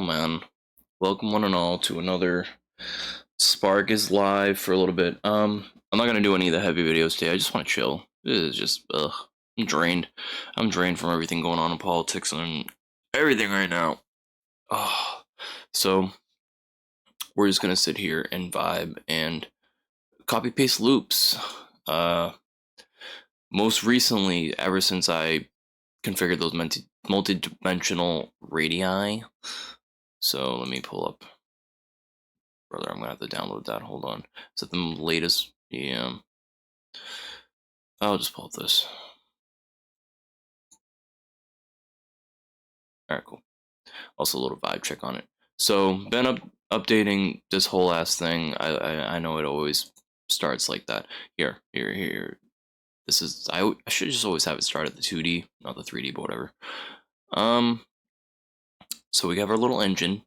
man. Welcome one and all to another Spark is live for a little bit. I'm not gonna do any of the heavy videos today. I just want to chill. It is just I'm drained. I'm drained from everything going on in politics and everything right now. Oh, so we're just gonna sit here and vibe and copy paste loops. Uh, Most recently, ever since I configured those multi-dimensional radii. So let me pull up. Brother, I'm gonna have to download that. Hold on. Is it the latest? Yeah. I'll just pull up this. Alright, cool. Also a little vibe check on it. So, been updating this whole ass thing. I know it always starts like that. Here. This is, I should just always have it start at the 2D, not the 3D, but whatever. So we have our little engine,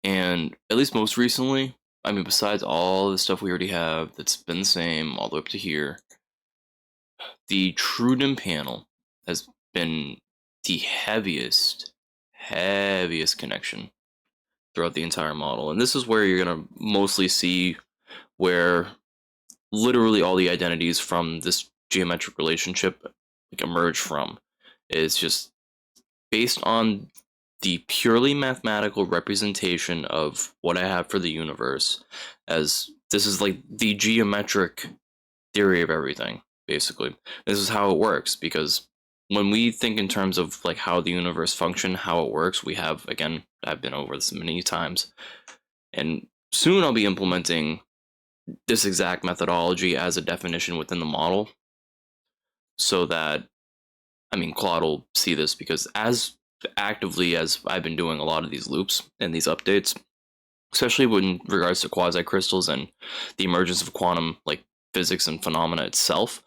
and at least most recently, I mean, besides all the stuff we already have that's been the same all the way up to here, the Truden panel has been the heaviest connection throughout the entire model. And this is where you're going to mostly see where literally all the identities from this geometric relationship emerge from. It's just based on the purely mathematical representation of what I have for the universe, as this is like the geometric theory of everything, basically. This is how it works, because when we think in terms of like how the universe functions, how it works, we have, again, I've been over this many times, and soon I'll be implementing this exact methodology as a definition within the model, so that, I mean, Claude will see this, because as actively as I've been doing a lot of these loops and these updates, especially in regards to quasi-crystals and the emergence of quantum like physics and phenomena itself,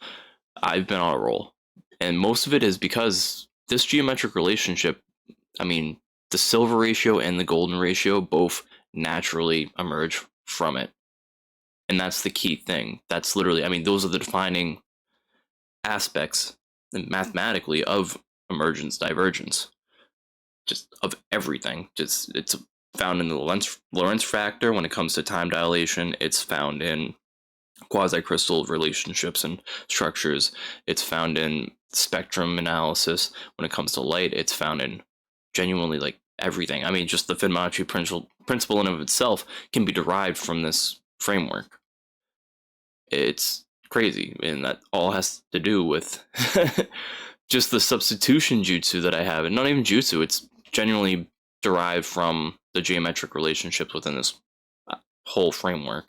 I've been on a roll. And most of it is because this geometric relationship, I mean, the silver ratio and the golden ratio both naturally emerge from it. And that's the key thing. That's literally, I mean, those are the defining aspects mathematically of emergence, divergence, just of everything. Just, it's found in the Lorentz factor when it comes to time dilation. It's found in quasi-crystal relationships and structures. It's found in spectrum analysis. When it comes to light, it's found in genuinely like everything. I mean, just the Fibonacci principle in of itself can be derived from this framework. It's crazy, and that all has to do with just the substitution jutsu that I have. And not even jutsu, it's genuinely derived from the geometric relationships within this whole framework,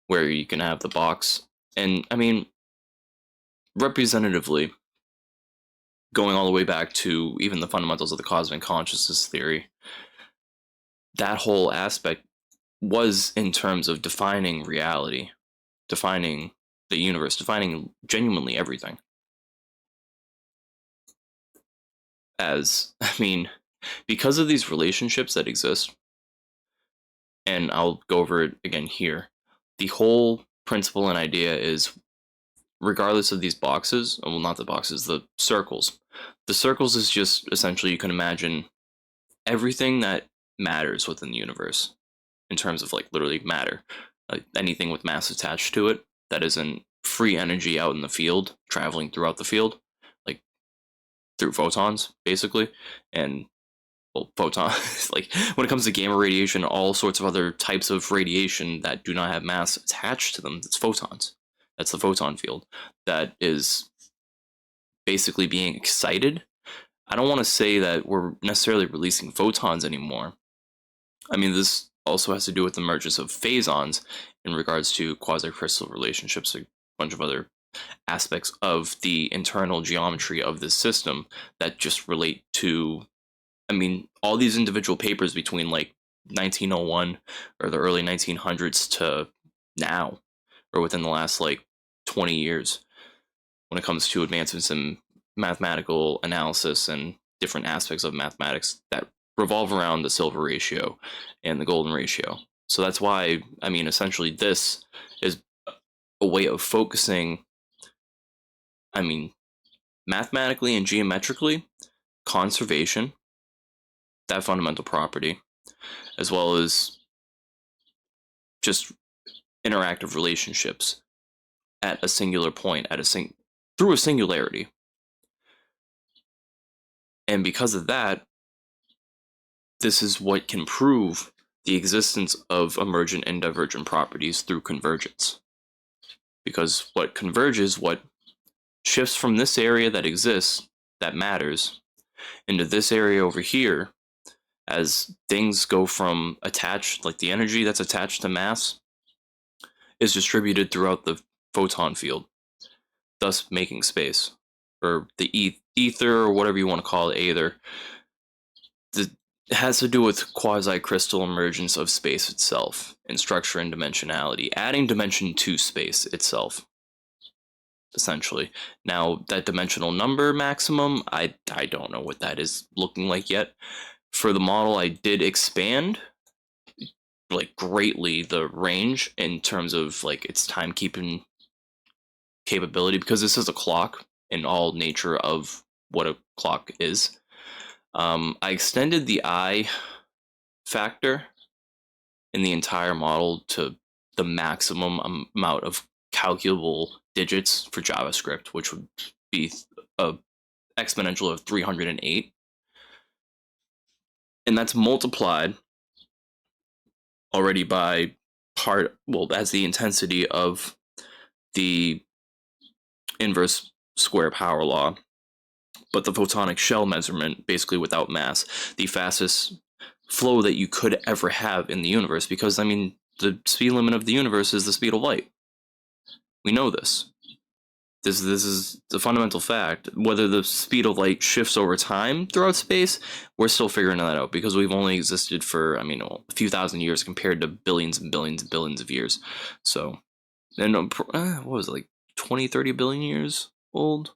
where you can have the box. And I mean, representatively, going all the way back to even the fundamentals of the cosmic consciousness theory, that whole aspect was in terms of defining reality, defining the universe, defining genuinely everything. As, I mean, because of these relationships that exist, and I'll go over it again here, the whole principle and idea is, regardless of these boxes, well, not the boxes, the circles. The circles is just essentially, you can imagine everything that matters within the universe in terms of like literally matter, like anything with mass attached to it that isn't free energy out in the field, traveling throughout the field, like through photons, basically. And well, photons, like when it comes to gamma radiation, all sorts of other types of radiation that do not have mass attached to them, it's photons. That's the photon field that is basically being excited. I don't want to say that we're necessarily releasing photons anymore. I mean, this also has to do with the emergence of phasons in regards to quasi-crystal relationships, a bunch of other aspects of the internal geometry of this system that just relate to, I mean, all these individual papers between like 1901 or the early 1900s to now, or within the last like 20 years, when it comes to advancements in mathematical analysis and different aspects of mathematics that revolve around the silver ratio and the golden ratio. So that's why, I mean, essentially this is a way of focusing, I mean, mathematically and geometrically, conservation, that fundamental property, as well as just interactive relationships at a singular point, through a singularity. And because of that, this is what can prove the existence of emergent and divergent properties through convergence. Because what converges, what shifts from this area that exists, that matters, into this area over here, as things go from attached, like the energy that's attached to mass, is distributed throughout the photon field, thus making space, or the ether, or whatever you want to call it, either. It has to do with quasi-crystal emergence of space itself, in structure and dimensionality, adding dimension to space itself, essentially. Now, that dimensional number maximum, I don't know what that is looking like yet. For the model, I did expand like greatly the range in terms of like its timekeeping capability, because this is a clock in all nature of what a clock is. I extended the I factor in the entire model to the maximum amount of calculable digits for JavaScript, which would be a exponential of 308. And that's multiplied already by as the intensity of the inverse square power law, but the photonic shell measurement, basically without mass, the fastest flow that you could ever have in the universe, because, I mean, the speed limit of the universe is the speed of light. We know this. This is the fundamental fact. Whether the speed of light shifts over time throughout space, we're still figuring that out, because we've only existed for, I mean, a few thousand years compared to billions and billions and billions of years. So, and what was it, like 20, 30 billion years old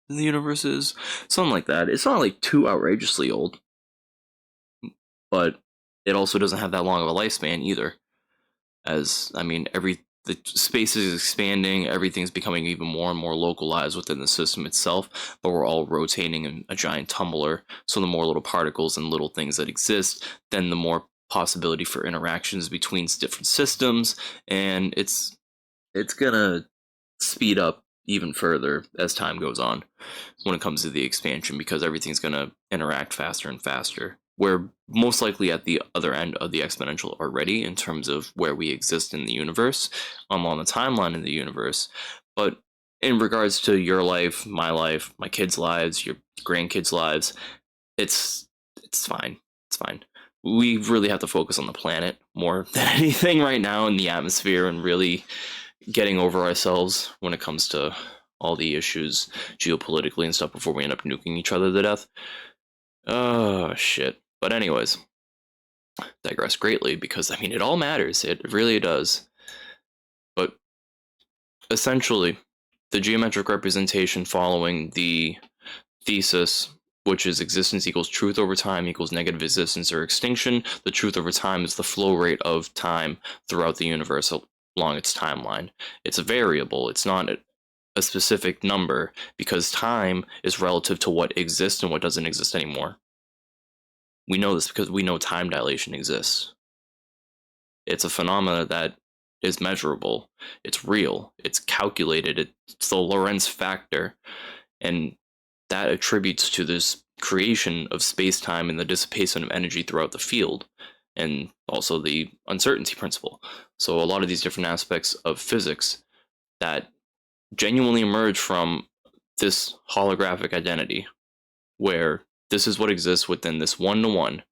the universe is? Something like that. It's not like too outrageously old, but it also doesn't have that long of a lifespan either. As, I mean, the space is expanding, everything's becoming even more and more localized within the system itself, but we're all rotating in a giant tumbler, so the more little particles and little things that exist, then the more possibility for interactions between different systems, and it's gonna speed up even further as time goes on when it comes to the expansion, because everything's gonna interact faster and faster. We're most likely at the other end of the exponential already in terms of where we exist in the universe, on the timeline in the universe. But in regards to your life, my kids' lives, your grandkids' lives, it's fine. It's fine. We really have to focus on the planet more than anything right now, in the atmosphere, and really getting over ourselves when it comes to all the issues geopolitically and stuff before we end up nuking each other to death. Oh, shit. But anyways, digress greatly, because, I mean, it all matters. It really does. But essentially, the geometric representation following the thesis, which is existence equals truth over time equals negative existence or extinction. The truth over time is the flow rate of time throughout the universe along its timeline. It's a variable. It's not a specific number, because time is relative to what exists and what doesn't exist anymore. We know this because we know time dilation exists. It's a phenomena that is measurable. It's real. It's calculated. It's the Lorentz factor. And that attributes to this creation of space-time and the dissipation of energy throughout the field, and also the uncertainty principle. So a lot of these different aspects of physics that genuinely emerge from this holographic identity, where this is what exists within this one-to-one.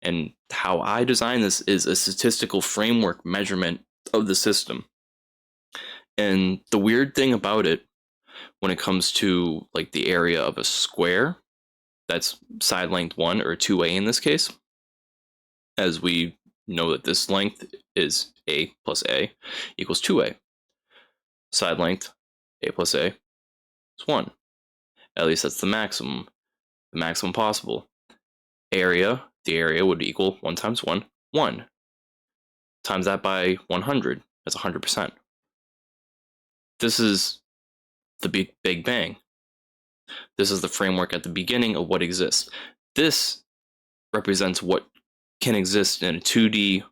And how I design this is a statistical framework measurement of the system. And the weird thing about it, when it comes to like the area of a square, that's side length 1, or 2a in this case, as we know that this length is a plus a equals 2a. Side length a plus a is 1. At least that's the maximum possible. Area, the area would equal 1 times 1, 1. Times that by 100, that's 100%. This is the Big Bang. This is the framework at the beginning of what exists. This represents what can exist in a 2D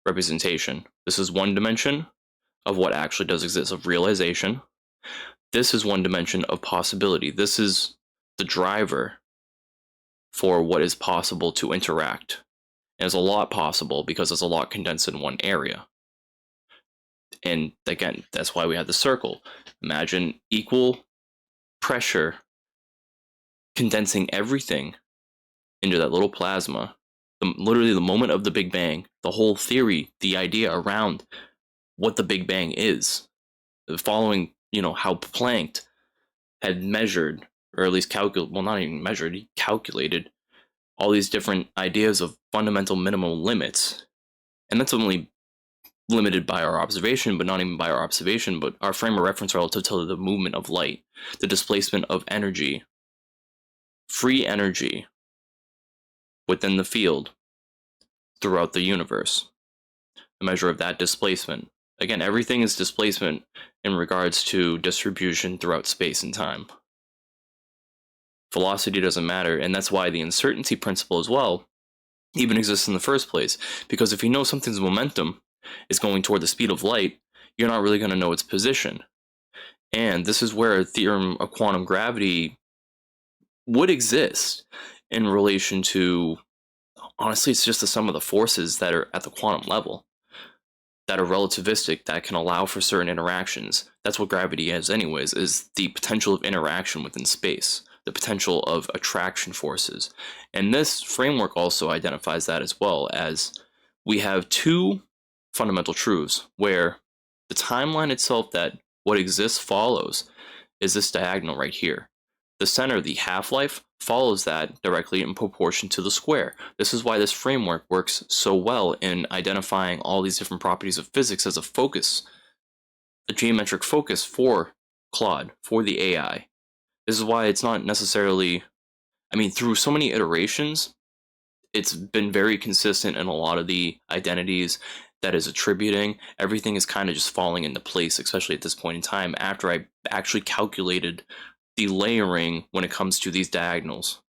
representation. This is one dimension of what actually does exist, of realization. This is one dimension of possibility. This is the driver for what is possible to interact. And there's a lot possible because there's a lot condensed in one area. And again, that's why we have the circle. Imagine equal pressure condensing everything into that little plasma. Literally the moment of the Big Bang, the whole theory, the idea around what the Big Bang is, following, how Planck had measured, or at least calculated, well, not even measured, he calculated all these different ideas of fundamental minimum limits. And that's only limited by our observation, but not even by our observation, but our frame of reference relative to the movement of light, the displacement of energy, free energy within the field throughout the universe, a measure of that displacement. Again, everything is displacement in regards to distribution throughout space and time. Velocity doesn't matter, and that's why the uncertainty principle as well even exists in the first place, because if you know something's momentum is going toward the speed of light, you're not really going to know its position. And this is where a theorem of quantum gravity would exist in relation to, honestly, it's just the sum of the forces that are at the quantum level, that are relativistic, that can allow for certain interactions. That's what gravity is anyways, is the potential of interaction within space, the potential of attraction forces. And this framework also identifies that as well, as we have two fundamental truths where the timeline itself that what exists follows is this diagonal right here. The center, the half-life, follows that directly in proportion to the square. This is why this framework works so well in identifying all these different properties of physics as a focus, a geometric focus for Claude, for the AI. This is why it's not necessarily, through so many iterations, it's been very consistent in a lot of the identities that is attributing. Everything is kind of just falling into place, especially at this point in time, after I actually calculated the layering when it comes to these diagonals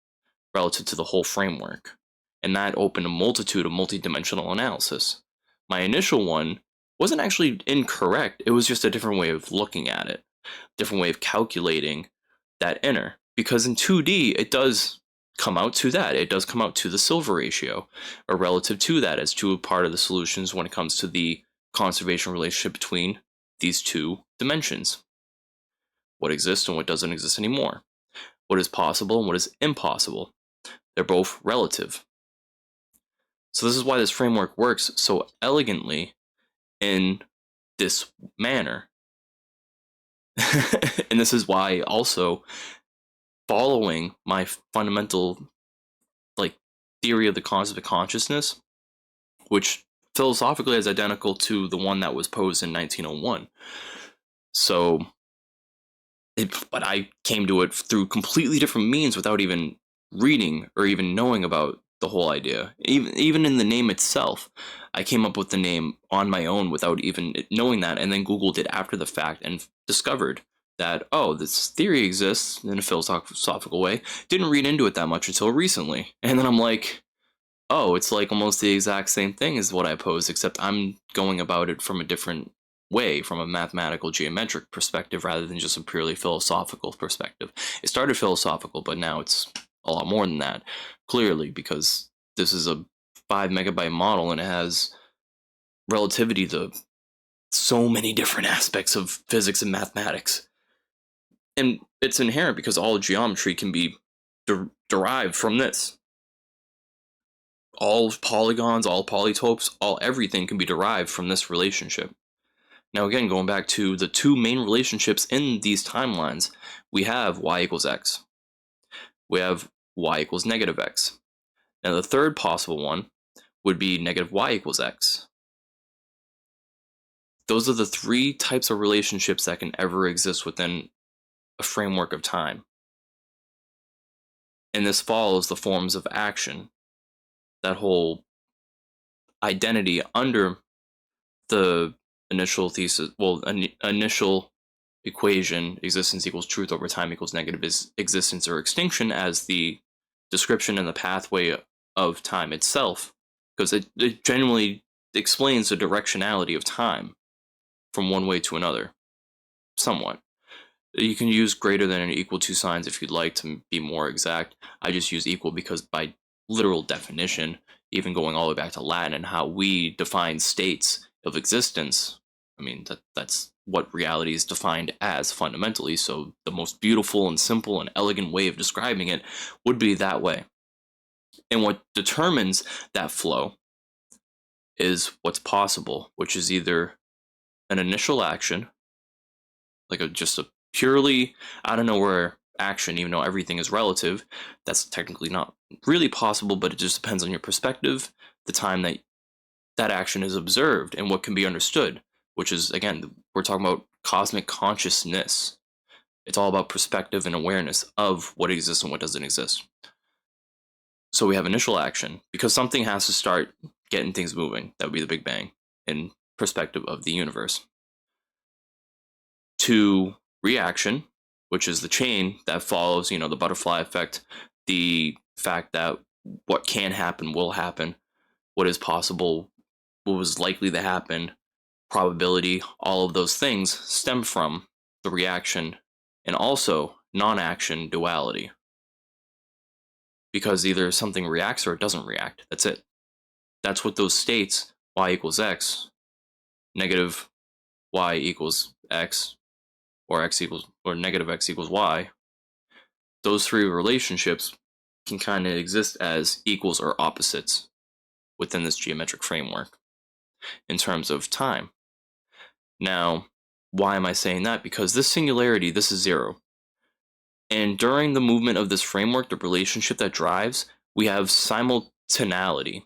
relative to the whole framework. And that opened a multitude of multidimensional analysis. My initial one wasn't actually incorrect, it was just a different way of looking at it, different way of calculating that inner. Because in 2D, it does come out to that. It does come out to the silver ratio, or relative to that, as to a part of the solutions when it comes to the conservation relationship between these two dimensions. What exists and what doesn't exist anymore. What is possible and what is impossible. They're both relative. So this is why this framework works so elegantly in this manner. And this is why also following my fundamental theory of the cosmic consciousness, which philosophically is identical to the one that was posed in 1901. So, but I came to it through completely different means without even reading or even knowing about the whole idea. Even in the name itself, I came up with the name on my own without even knowing that, and then Googled it after the fact and discovered that, oh, this theory exists in a philosophical way. Didn't read into it that much until recently. And then I'm like, oh, it's like almost the exact same thing as what I posed, except I'm going about it from a different way, from a mathematical geometric perspective rather than just a purely philosophical perspective. It started philosophical, but now it's a lot more than that, clearly, because this is a 5 megabyte model and it has relativity to so many different aspects of physics and mathematics. And it's inherent because all geometry can be derived from this. All polygons, all polytopes, all everything can be derived from this relationship. Now again, going back to the two main relationships in these timelines, we have y equals x. We have y equals negative x. Now the third possible one would be negative y equals x. Those are the three types of relationships that can ever exist within a framework of time. And this follows the forms of action, that whole identity under the initial thesis, initial equation, existence equals truth over time equals negative is existence or extinction, as the description and the pathway of time itself because it genuinely explains the directionality of time from one way to another, somewhat. You can use greater than or equal to signs if you'd like to be more exact. I just use equal because by literal definition, even going all the way back to Latin and how we define states of existence, I mean, that's what reality is defined as fundamentally. So the most beautiful and simple and elegant way of describing it would be that way. And what determines that flow is what's possible, which is either an initial action, like just a purely out of nowhere action, even though everything is relative. That's technically not really possible, but it just depends on your perspective, the time that that action is observed, and what can be understood, which is, again, we're talking about cosmic consciousness. It's all about perspective and awareness of what exists and what doesn't exist. So we have initial action, because something has to start getting things moving. That would be the Big Bang in perspective of the universe. To reaction, which is the chain that follows, the butterfly effect, the fact that what can happen will happen, what is possible, what was likely to happen, probability, all of those things stem from the reaction and also non-action duality. Because either something reacts or it doesn't react. That's it. That's what those states, y equals x, negative y equals x, or x equals, or negative x equals y, those three relationships can kind of exist as equals or opposites within this geometric framework in terms of time. Now, why am I saying that? Because this singularity, this is zero. And during the movement of this framework, the relationship that drives, we have simultaneity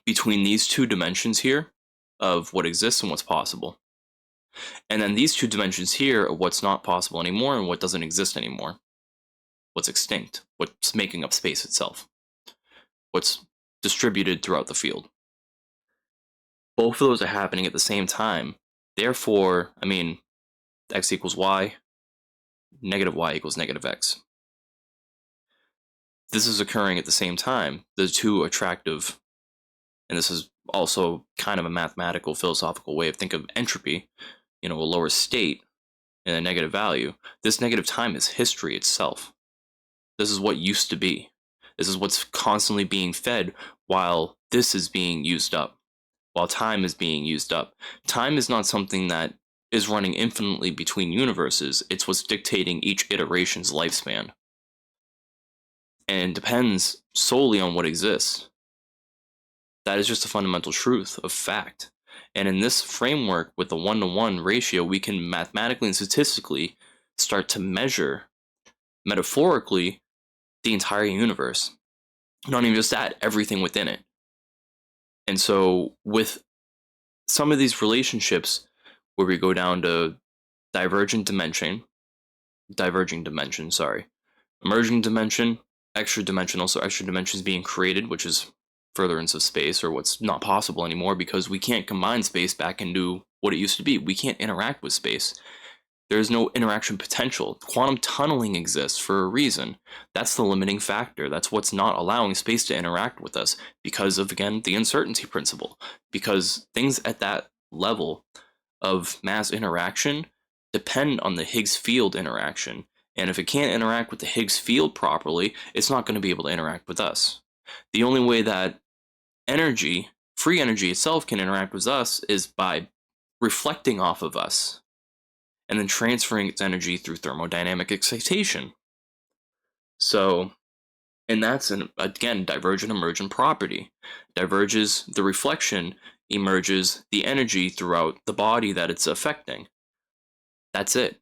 between these two dimensions here of what exists and what's possible. And then these two dimensions here of what's not possible anymore and what doesn't exist anymore. What's extinct, what's making up space itself, what's distributed throughout the field. Both of those are happening at the same time. Therefore, x equals y, negative y equals negative x. This is occurring at the same time. The two attractive, and this is also kind of a mathematical, philosophical way of thinking of entropy, a lower state and a negative value. This negative time is history itself. This is what used to be. This is what's constantly being fed while this is being used up, while time is being used up. Time is not something that is running infinitely between universes. It's what's dictating each iteration's lifespan. And it depends solely on what exists. That is just a fundamental truth of fact. And in this framework with the 1-to-1 ratio, we can mathematically and statistically start to measure, metaphorically, the entire universe. Not even just that, everything within it. And so with some of these relationships where we go down to diverging dimension, emerging dimension, extra dimensional, so extra dimensions being created, which is furtherance of space, or what's not possible anymore because we can't combine space back into what it used to be. We can't interact with space. There's no interaction potential. Quantum tunneling exists for a reason. That's the limiting factor. That's what's not allowing space to interact with us because of, again, the uncertainty principle. Because things at that level of mass interaction depend on the Higgs field interaction. And if it can't interact with the Higgs field properly, it's not going to be able to interact with us. The only way that energy, free energy itself, can interact with us is by reflecting off of us and then transferring its energy through thermodynamic excitation. So, and that's, again, divergent emergent property. Diverges the reflection, emerges the energy throughout the body that it's affecting. That's it.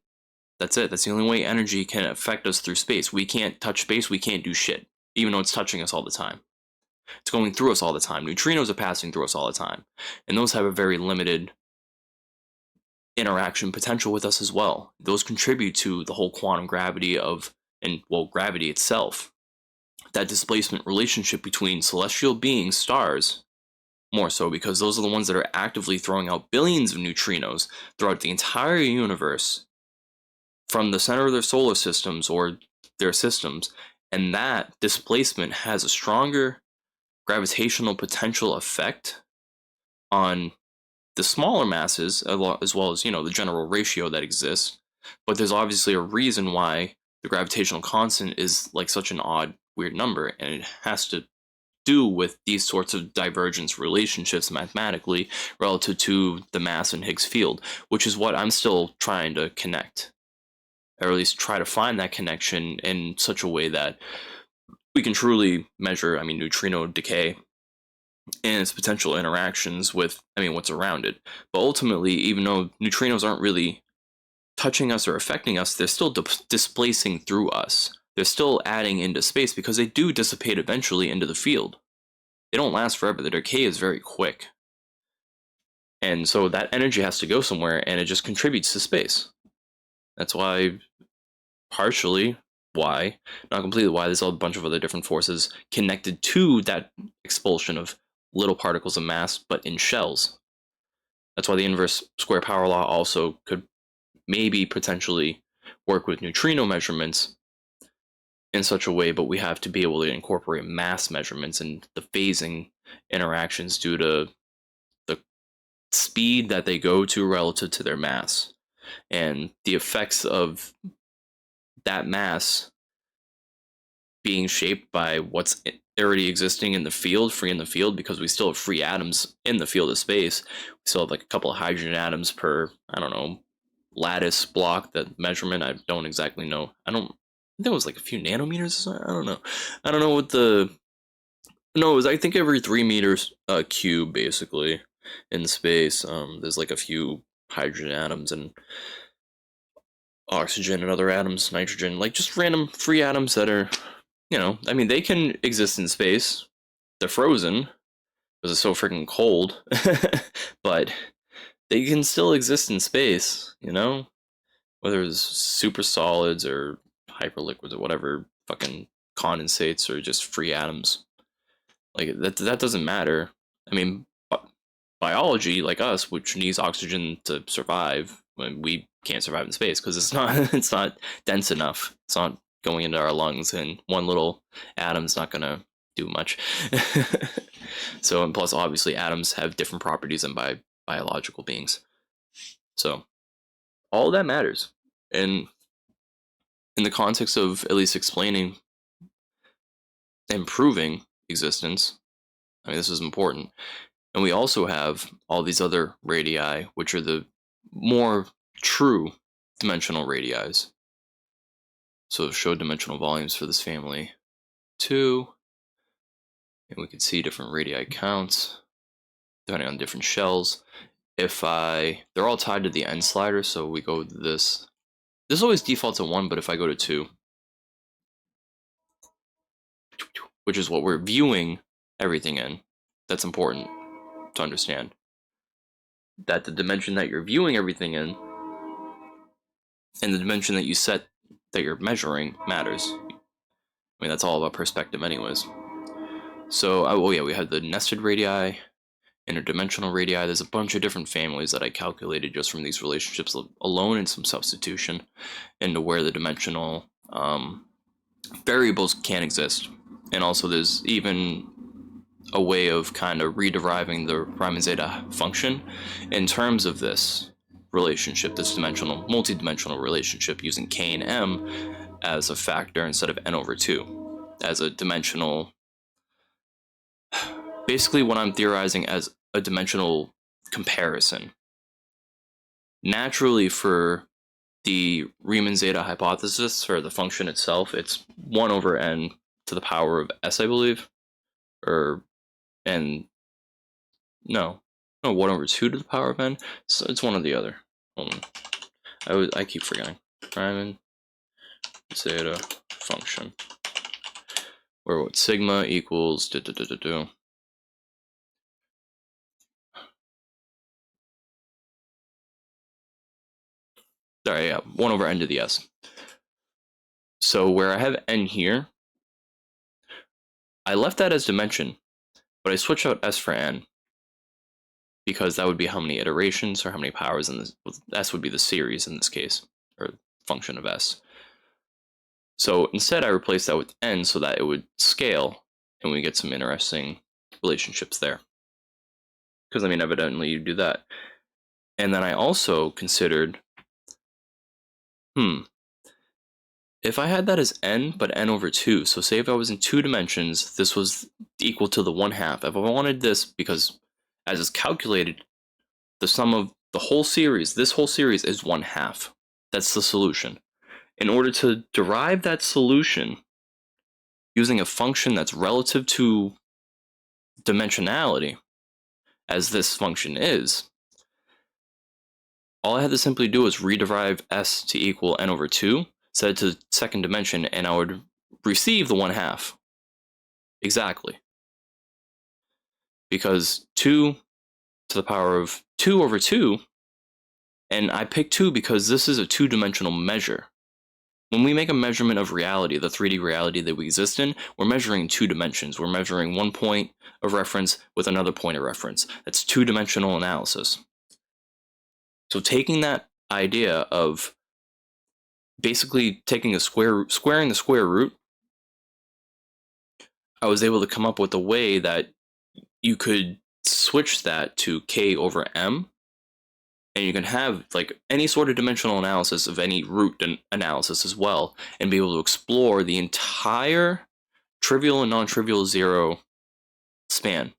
That's the only way energy can affect us through space. We can't touch space, we can't do shit, even though it's touching us all the time. It's going through us all the time. Neutrinos are passing through us all the time. And those have a very limited interaction potential with us as well. Those contribute to the whole quantum gravity gravity itself. That displacement relationship between celestial beings, stars, more so because those are the ones that are actively throwing out billions of neutrinos throughout the entire universe from the center of their solar systems or their systems, and that displacement has a stronger gravitational potential effect on the smaller masses, as well as, the general ratio that exists. But there's obviously a reason why the gravitational constant is like such an odd, weird number, and it has to do with these sorts of divergence relationships mathematically relative to the mass in Higgs field, which is what I'm still trying to connect, or at least try to find that connection in such a way that we can truly measure, neutrino decay and its potential interactions with, what's around it. But ultimately, even though neutrinos aren't really touching us or affecting us, they're still displacing through us. They're still adding into space because they do dissipate eventually into the field. They don't last forever. The decay is very quick. And so that energy has to go somewhere, and it just contributes to space. That's why, partially why, not completely why, there's a bunch of other different forces connected to that expulsion of little particles of mass, but in shells. That's why the inverse square power law also could maybe potentially work with neutrino measurements in such a way, but we have to be able to incorporate mass measurements and the phasing interactions due to the speed that they go to relative to their mass, and the effects of that mass being shaped by what's already existing in the field, free in the field, because we still have free atoms in the field of space. We still have like a couple of hydrogen atoms per, I don't know, lattice block. That measurement, I don't exactly know. I think it was like a few nanometers. I don't know. I don't know what the. No, it was, I think, every 3 meters cube, basically, in space. There's like a few hydrogen atoms and oxygen and other atoms, nitrogen, like just random free atoms that are, they can exist in space. They're frozen because it's so freaking cold, but they can still exist in space, whether it's super solids or hyperliquids or whatever, fucking condensates or just free atoms. Like that doesn't matter. I mean, biology, like us, which needs oxygen to survive, when we can't survive in space because it's not it's not dense enough. It's not going into our lungs, and one little atom's not gonna do much. So, and plus, obviously, atoms have different properties than biological beings. So, all that matters, and in the context of at least explaining and proving existence, this is important. And we also have all these other radii, which are the more true dimensional radii. So show dimensional volumes for this family 2. And we can see different radii counts depending on different shells. They're all tied to the end slider, so we go with this. This always defaults to 1, but if I go to 2, which is what we're viewing everything in, that's important to understand. That the dimension that you're viewing everything in and the dimension that you set that you're measuring matters. That's all about perspective anyways. So, we have the nested radii, interdimensional radii. There's a bunch of different families that I calculated just from these relationships alone, and some substitution into where the dimensional variables can exist. And also there's even a way of kind of rederiving the Riemann zeta function in terms of this relationship, this multi-dimensional relationship, using k and m as a factor instead of n over 2 as a dimensional. Basically, what I'm theorizing as a dimensional comparison. Naturally, for the Riemann zeta hypothesis, or the function itself, it's 1 over n to the power of s, I believe. No, 1 over 2 to the power of n. So it's one or the other. Hold on. I keep forgetting. Riemann zeta function, where what sigma equals Sorry, yeah, 1 over n to the s. So where I have n here, I left that as dimension, but I switch out s for n, because that would be how many iterations or how many powers in this. S would be the series in this case, or function of s. So instead I replace that with n so that it would scale, and we get some interesting relationships there. Because, I mean, evidently you do that. And then I also considered, if I had that as n, but n over 2, so say if I was in 2 dimensions, this was equal to the 1/2. If I wanted this, because as it's calculated, the sum of the whole series, this whole series is 1/2. That's the solution. In order to derive that solution using a function that's relative to dimensionality, as this function is, all I had to simply do was rederive s to equal n over 2, set it to second dimension, and I would receive the 1/2. Exactly. Because 2 to the power of 2 over 2, and I picked 2 because this is a two-dimensional measure. When we make a measurement of reality, the 3D reality that we exist in, we're measuring in 2 dimensions. We're measuring one point of reference with another point of reference. That's two-dimensional analysis. So taking that idea of basically taking a squaring the square root, I was able to come up with a way that you could switch that to k over m, and you can have like any sort of dimensional analysis of any root analysis as well, and be able to explore the entire trivial and non-trivial zero span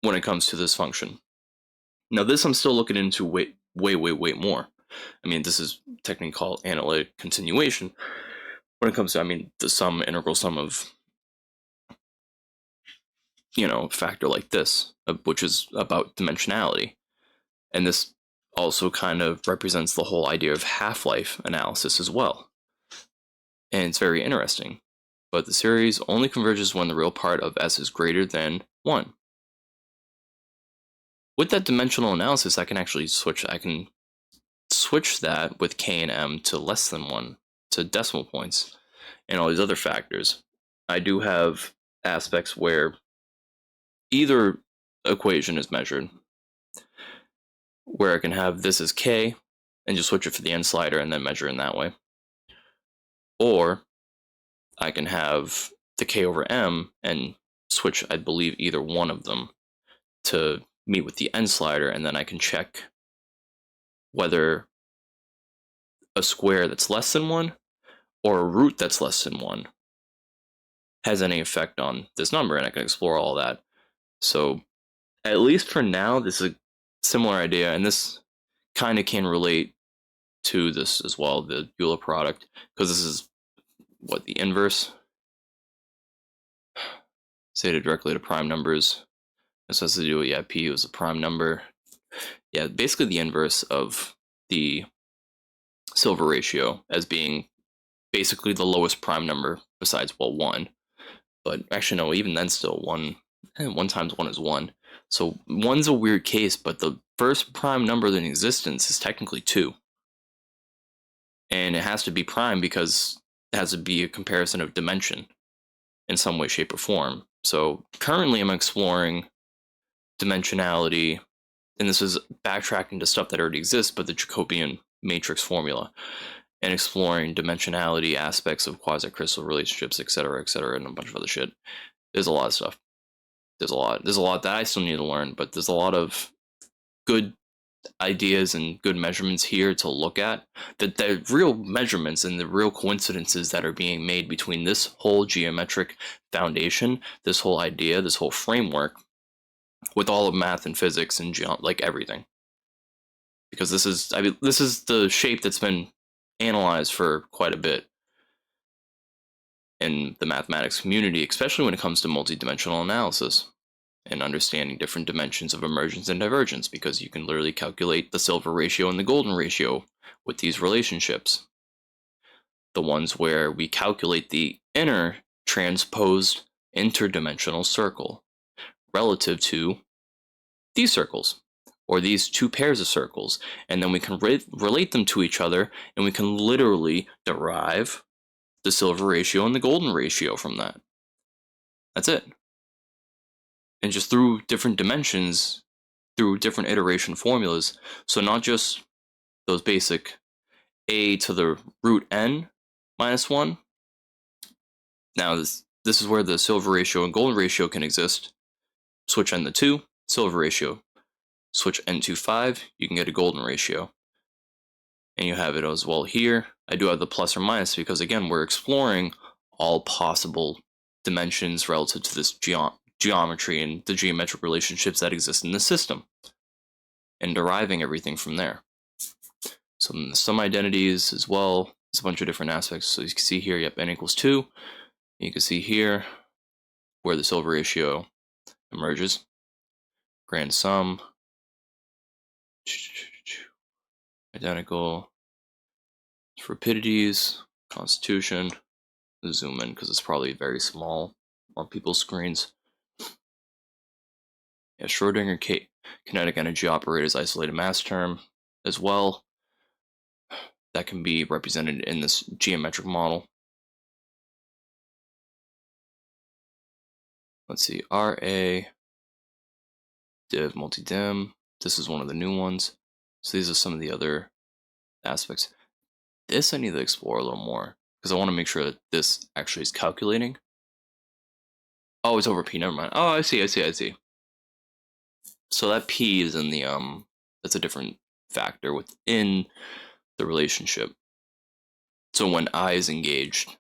when it comes to this function. Now this I'm still looking into way more. I mean, this is technically called analytic continuation when it comes to, I mean, the sum, integral sum of, factor like this, which is about dimensionality. And this also kind of represents the whole idea of half-life analysis as well. And it's very interesting. But the series only converges when the real part of S is greater than 1. With that dimensional analysis, I can actually switch that with k and m to less than 1, to decimal points, and all these other factors. I do have aspects where either equation is measured, where I can have this as k, and just switch it for the n slider and then measure in that way. Or I can have the k over m and switch, I believe, either one of them to meet with the n slider, and then I can check whether a square that's less than 1 or a root that's less than 1 has any effect on this number, and I can explore all that. So at least for now, this is a similar idea, and this kind of can relate to this as well, the Euler product, because this is what the inverse, stated directly to prime numbers. This has to do with, p was a prime number. Yeah, basically the inverse of the silver ratio as being basically the lowest prime number besides, 1. But actually, no, even then still 1 times 1 is 1. So 1's a weird case, but the first prime number in existence is technically 2. And it has to be prime because it has to be a comparison of dimension in some way, shape, or form. So currently I'm exploring dimensionality, and this is backtracking to stuff that already exists, but the Jacobian matrix formula, and exploring dimensionality aspects of quasi-crystal relationships, etc., and a bunch of other shit. There's a lot of stuff. There's a lot that I still need to learn, but there's a lot of good ideas and good measurements here to look at. The real measurements and the real coincidences that are being made between this whole geometric foundation, this whole idea, this whole framework, with all of math and physics and like everything. Because this is the shape that's been analyzed for quite a bit in the mathematics community, especially when it comes to multidimensional analysis and understanding different dimensions of emergence and divergence, because you can literally calculate the silver ratio and the golden ratio with these relationships. The ones where we calculate the inner transposed interdimensional circle relative to these circles, or these two pairs of circles, and then we can relate them to each other, and we can literally derive the silver ratio and the golden ratio from that. That's it. And just through different dimensions, through different iteration formulas, so not just those basic a to the root n minus 1. Now this is where the silver ratio and golden ratio can exist. Switch n to 2, silver ratio. Switch n to 5, you can get a golden ratio. And you have it as well here. I do have the plus or minus because, again, we're exploring all possible dimensions relative to this geometry and the geometric relationships that exist in the system, and deriving everything from there. Some identities as well. There's a bunch of different aspects. So you can see here, yep, n equals 2. You can see here where the silver ratio emerges. Grand sum. Identical. Rapidities. Constitution. Zoom in because it's probably very small on people's screens. Yeah, Schrodinger kinetic energy operator's isolated mass term as well. That can be represented in this geometric model. Let's see, RA, div, multi-dim. This is one of the new ones. So these are some of the other aspects. This I need to explore a little more because I want to make sure that this actually is calculating. Oh, it's over P, never mind. Oh, I see. So that P is in the, that's a different factor within the relationship. So when I is engaged,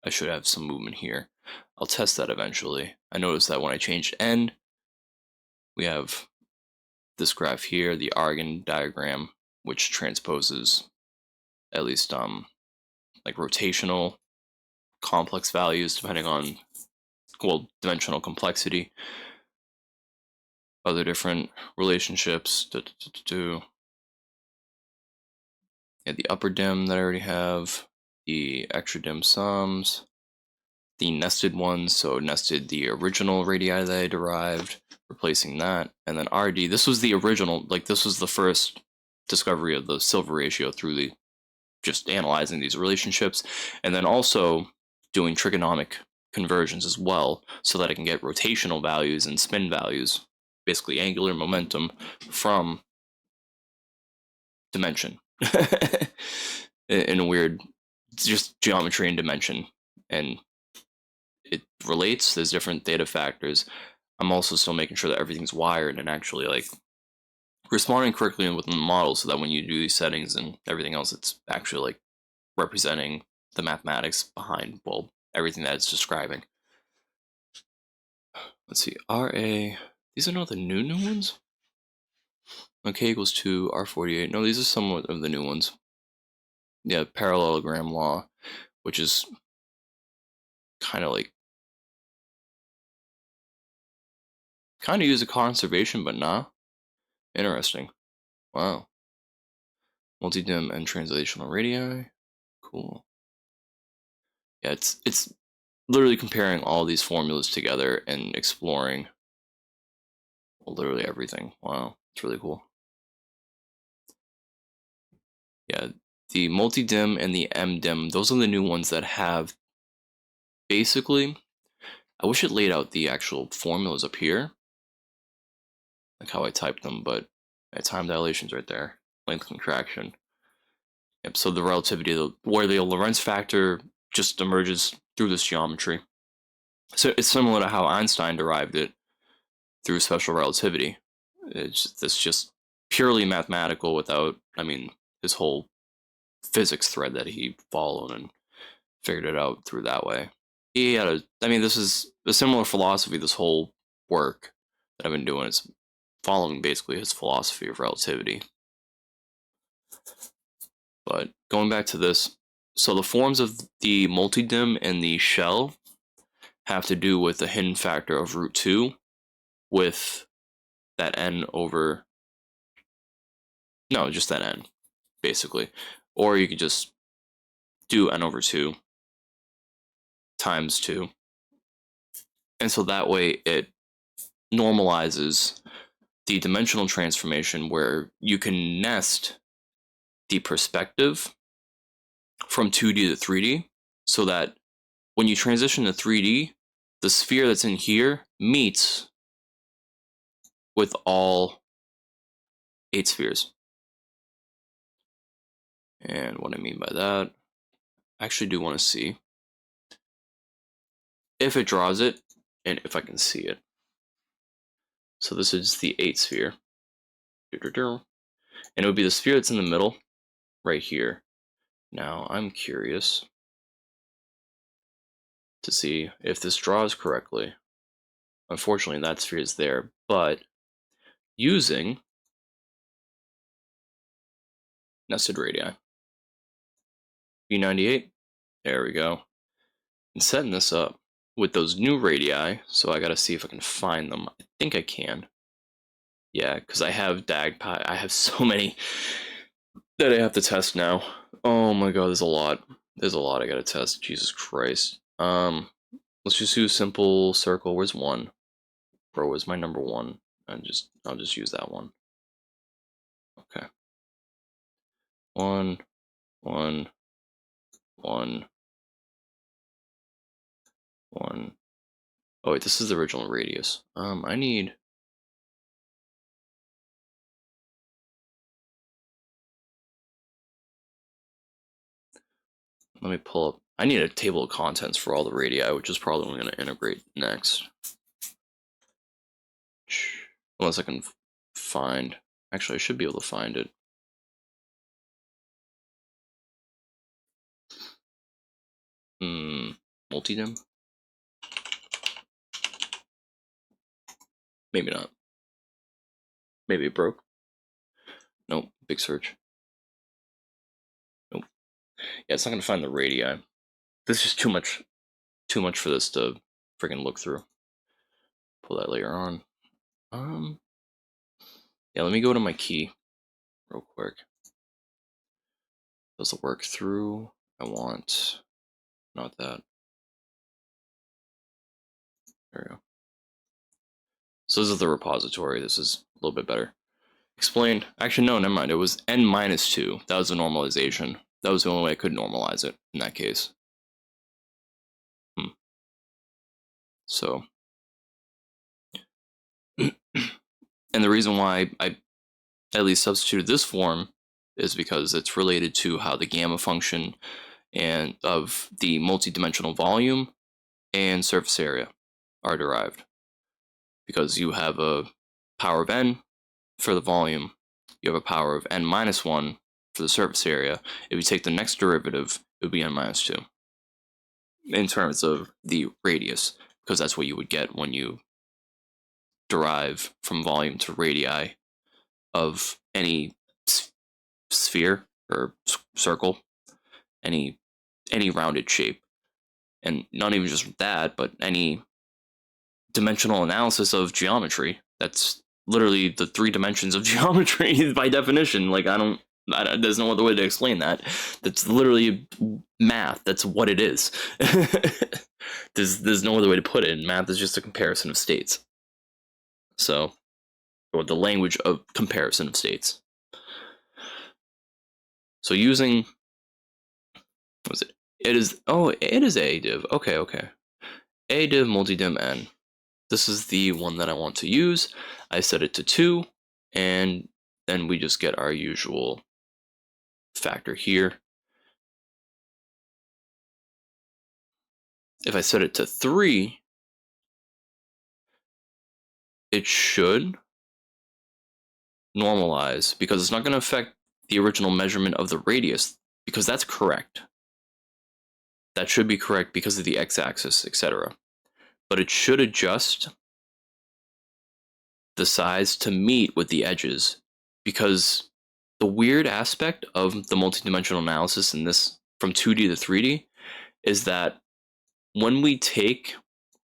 I should have some movement here. I'll test that eventually. I noticed that when I changed N, we have this graph here, the Argand diagram, which transposes at least like rotational complex values depending on, well, dimensional complexity, other different relationships. Yeah, the upper dim that I already have, the extra dim sums, the nested ones, so nested the original radii that I derived, replacing that, and then RD. This was the original, like this was the first discovery of the silver ratio through the just analyzing these relationships, and then also doing trigonomic conversions as well, so that I can get rotational values and spin values, basically angular momentum from dimension. In a weird, just geometry and dimension, and it relates. There's different theta factors. I'm also still making sure that everything's wired and actually like responding correctly within the model, so that when you do these settings and everything else, it's actually like representing the mathematics behind, well, everything that it's describing. Let's see, RA. These are not the new ones. Okay, equals 2, R48. No, these are some of the new ones. Yeah, parallelogram law, which is kind of like used a conservation, but nah. Interesting. Wow. Multi-dim and translational radii. Cool. Yeah, it's literally comparing all these formulas together and exploring literally everything. Wow, it's really cool. Yeah, the multi-dim and the M-dim, those are the new ones that have basically, I wish it laid out the actual formulas up here, like how I typed them, but time dilation's right there, length contraction. Yep, so the relativity, where the Lorentz factor just emerges through this geometry. So it's similar to how Einstein derived it through special relativity. It's just purely mathematical without, I mean, his whole physics thread that he followed and figured it out through that way. I mean, this is a similar philosophy. This whole work that I've been doing is following basically his philosophy of relativity. But going back to this, so the forms of the multi-dim and the shell have to do with the hidden factor of root 2 with that n over, no, just that n, basically. Or you could just do n over 2 times 2. And so that way it normalizes the dimensional transformation where you can nest the perspective from 2D to 3D, so that when you transition to 3D, the sphere that's in here meets with all 8 spheres. And what I mean by that, I actually do want to see. if it draws it, and if I can see it. So this is the 8 sphere. And it would be the sphere that's in the middle, right here. Now, I'm curious to see if this draws correctly. Unfortunately, that sphere is there, but using nested radii, B98, there we go. And setting this up with those new radii, so I gotta see if I can find them. I think I can. Yeah, because I have DAGPI. I have so many that I have to test now. Oh my god, there's a lot. There's a lot I gotta test. Jesus Christ. Let's just do simple circle. Where's one? Bro, where's my number one? I'll just use that one. Okay. One, one, one, one. Oh wait, this is the original radius. I need. Let me pull up. I need a table of contents for all the radii, which is probably what I'm going to integrate next. Unless I can find. Actually, I should be able to find it. Multidim? Maybe not. Maybe it broke. Nope. Big search. Nope. Yeah, it's not going to find the radii. This is just too much for this to freaking look through. Pull that layer on. Yeah, let me go to my key real quick. Does it work through? I want not that. There we go. So this is the repository. This is a little bit better. Explained. Actually, no, never mind. It was n-2. That was the normalization. That was the only way I could normalize it in that case. So, and the reason why I at least substituted this form is because it's related to how the gamma function and of the multidimensional volume and surface area are derived. Because you have a power of n for the volume, you have a power of n-1 for the surface area. If you take the next derivative, it would be n-2 in terms of the radius, because that's what you would get when you derive from volume to radii of any sphere or circle, any rounded shape. And not even just that, but any dimensional analysis of geometry. That's literally the 3 dimensions of geometry by definition. Like, there's no other way to explain that. That's literally math. That's what it is. There's no other way to put it. Math is just a comparison of states. So, or the language of comparison of states. So using, what was it? It is a div. Okay. A div multidim n. This is the one that I want to use. I set it to 2, and then we just get our usual factor here. If I set it to 3, it should normalize, because it's not going to affect the original measurement of the radius, because that's correct. That should be correct because of the x-axis, etc. But it should adjust the size to meet with the edges, because the weird aspect of the multidimensional analysis in this from 2D to 3D is that when we take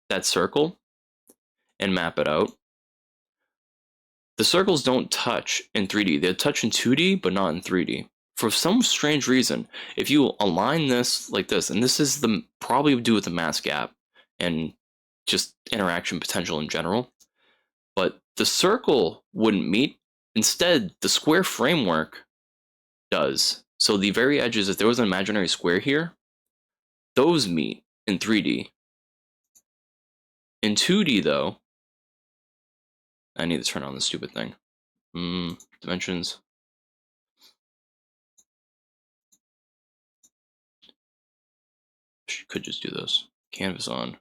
that circle and map it out, the circles don't touch in 3D. They touch in 2D, but not in 3D. For some strange reason, if you align this like this, and this is the probably to do with the mass gap and just interaction potential in general, but the circle wouldn't meet. Instead, the square framework does. So the very edges, if there was an imaginary square here, those meet in 3D. In 2D, though, I need to turn on this stupid thing. Dimensions. Could just do this. Canvas on.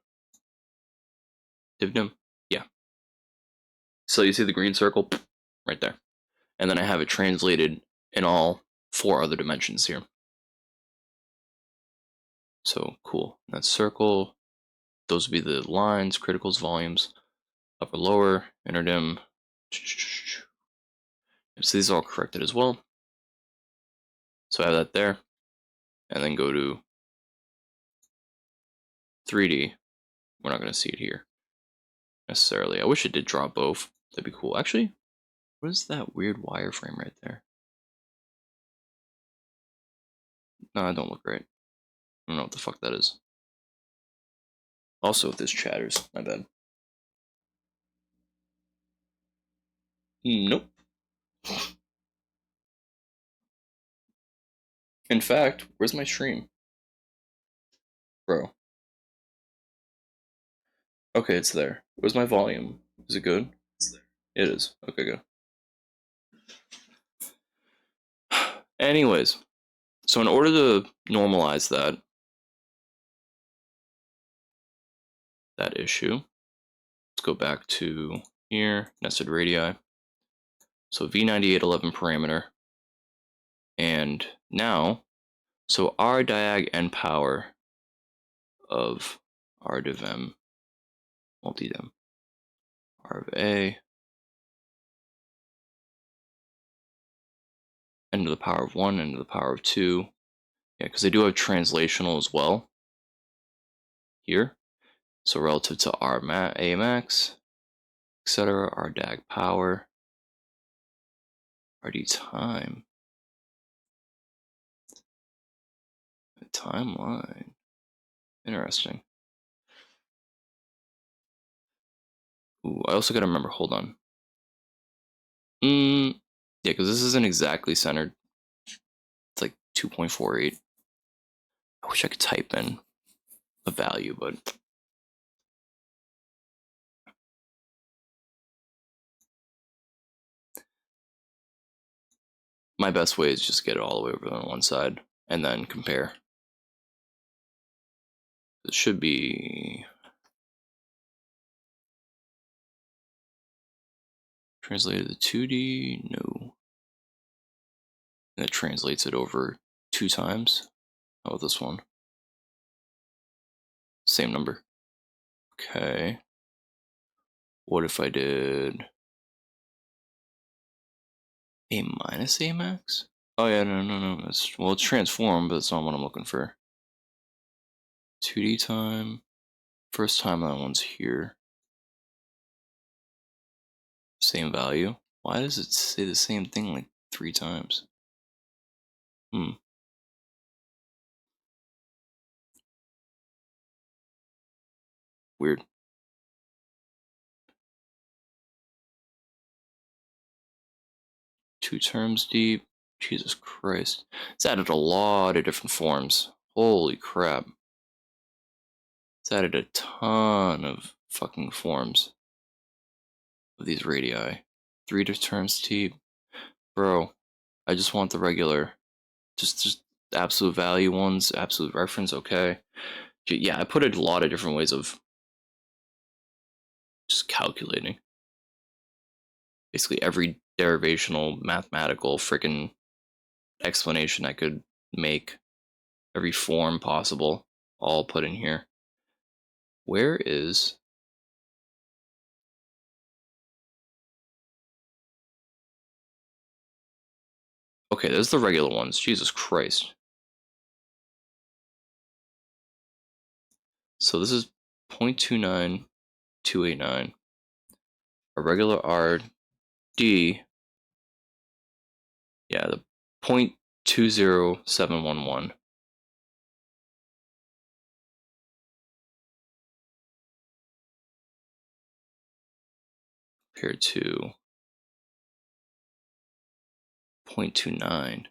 Dividend. Yeah. So you see the green circle right there. And then I have it translated in all 4 other dimensions here. So cool. That circle, those would be the lines, criticals, volumes, upper, lower, interdim. So these are all corrected as well. So I have that there. And then go to 3D. We're not going to see it here necessarily. I wish it did draw both. That'd be cool. Actually, what is that weird wireframe right there? No, it don't look right. I don't know what the fuck that is. Also, if this chatters, my bad. Nope. In fact, where's my stream? Bro. Okay, it's there. Where's my volume? Is it good? It's there. It is. Okay, good. Anyways, so in order to normalize that issue, let's go back to here, nested radii. So V9811 parameter. And now, so R diag n power of R div m multi-dim. R of A n to the power of 1, n to the power of 2. Yeah, because I do have translational as well here. So relative to R A max, etc., R dag power, RD time. Timeline. Interesting. Ooh, I also gotta remember, hold on. Yeah, because this isn't exactly centered. It's like 2.48. I wish I could type in a value, but my best way is just get it all the way over on one side and then compare. It should be translated to 2D. No, and it translates it over 2 times. How about this one? Same number. Okay. What if I did A minus A max? Oh yeah, no. That's, well, it's transformed, but that's not what I'm looking for. 2D time. First time that one's here. Same value. Why does it say the same thing like 3 times? Weird. Two terms deep. Jesus Christ. It's added a lot of different forms. Holy crap. It's added a ton of fucking forms of these radii. 3 terms deep. Bro, I just want the regular. Just absolute value ones, absolute reference, okay. Yeah, I put a lot of different ways of just calculating. Basically every derivational, mathematical, freaking explanation I could make. Every form possible, all put in here. Where is... Okay, there's the regular ones. Jesus Christ. So this is 0.29289. A regular RD, yeah, the 0.20711. Compared to 0.29.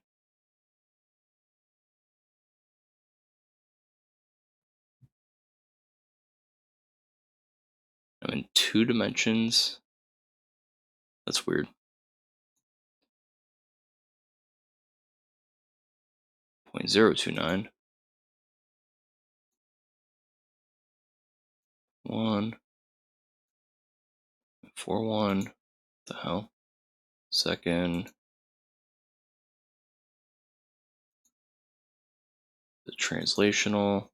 I'm in 2 dimensions. That's weird. 0.029. 1. 4-1. The hell? Second. The translational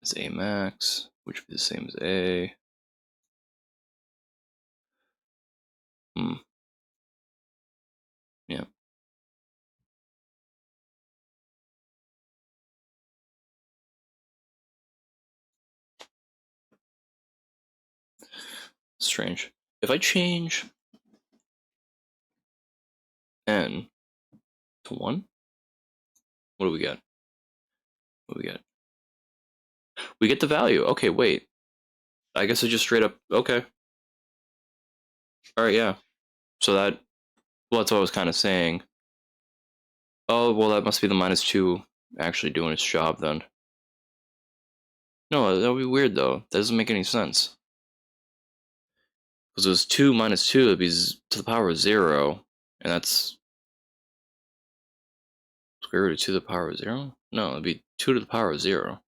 is A max, which would be the same as A. Yeah. Strange. If I change N to 1, what do we get? What do we get? We get the value. Okay, wait. I guess I just straight up. Okay. Alright, yeah. So that. Well, that's what I was kind of saying. Oh, well, that must be the -2 actually doing its job then. No, that would be weird though. That doesn't make any sense. Because it was 2 minus 2, it'd be to the power of 0. And that's square root of 2 to the power of 0? No, it'd be 2 to the power of 0.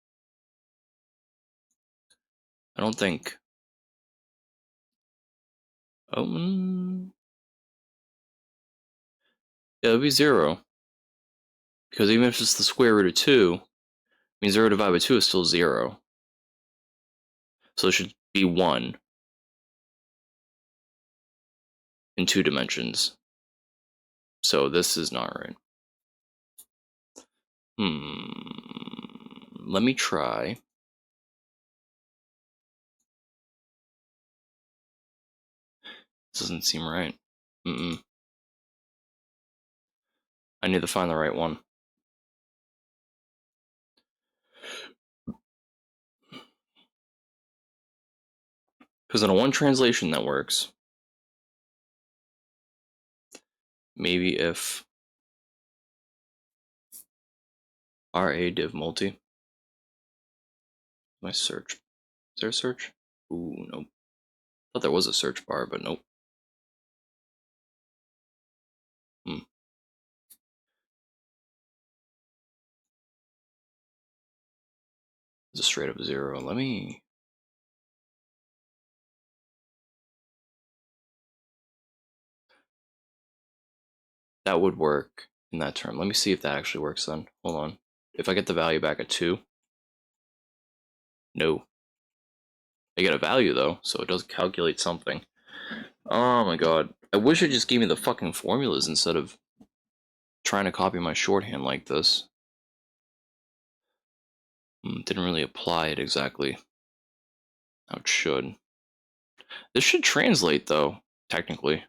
I don't think. Oh, yeah, it'd be 0. Because even if it's the square root of 2, I mean 0 divided by 2 is still 0. So it should be 1 in 2 dimensions. So this is not right. Let me try. This doesn't seem right. I need to find the right one. Because in a one translation that works. Maybe if RA div multi. My search. Is there a search? Ooh, nope. Thought there was a search bar, but nope. It's a straight up 0. Let me. That would work in that term. Let me see if that actually works then. Hold on. If I get the value back at 2. No. I get a value though, so it does calculate something. Oh my god. I wish it just gave me the fucking formulas instead of trying to copy my shorthand like this. Didn't really apply it exactly how it should. This should translate though, technically.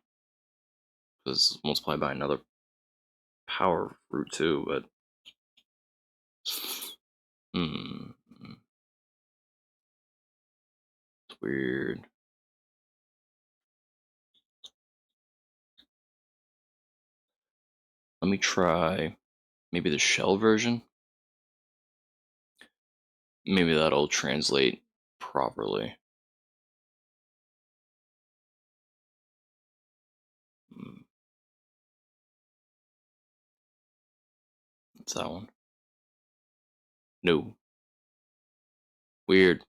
Because it's multiplied by another power root 2, but. It's weird. Let me try maybe the shell version. Maybe that'll translate properly. What's that one? No. Weird.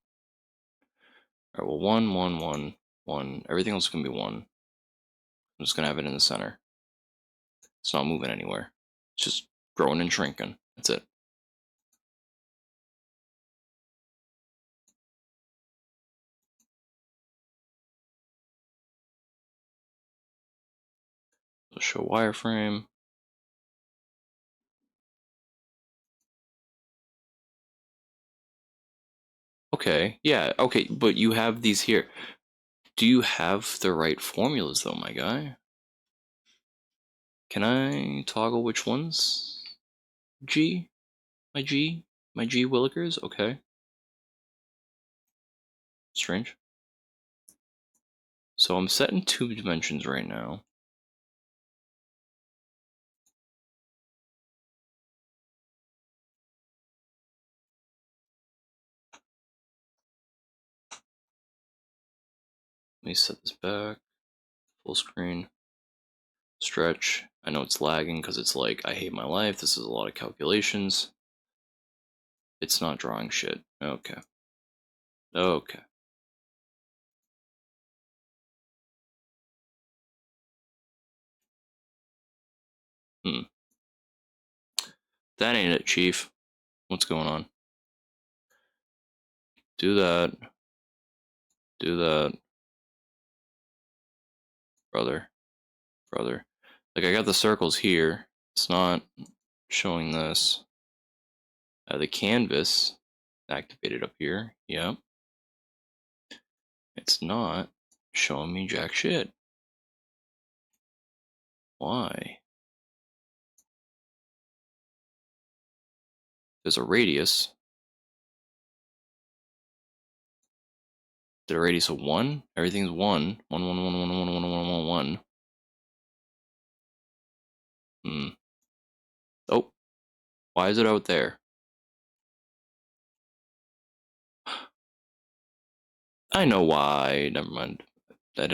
Alright, well, 1, 1, 1, 1. Everything else is going to be 1. I'm just going to have it in the center. It's not moving anywhere. It's just growing and shrinking. That's it. So show wireframe. Okay, yeah, okay, but you have these here. Do you have the right formulas though, my guy? Can I toggle which ones? G? My G? My G Willikers? Okay. Strange. So I'm set in 2 dimensions right now. Let me set this back. Full screen. Stretch. I know it's lagging because it's like, I hate my life. This is a lot of calculations. It's not drawing shit. Okay. Okay. That ain't it, Chief. What's going on? Do that. Do that. Brother. Like, I got the circles here. It's not showing this. The canvas activated up here. Yep. It's not showing me jack shit. Why? There's a radius. Did a radius of 1? Everything's 1. 1, 1, 1, 1, 1, 1, 1, 1, 1. Hmm. Oh. Why is it out there? I know why. Never mind. I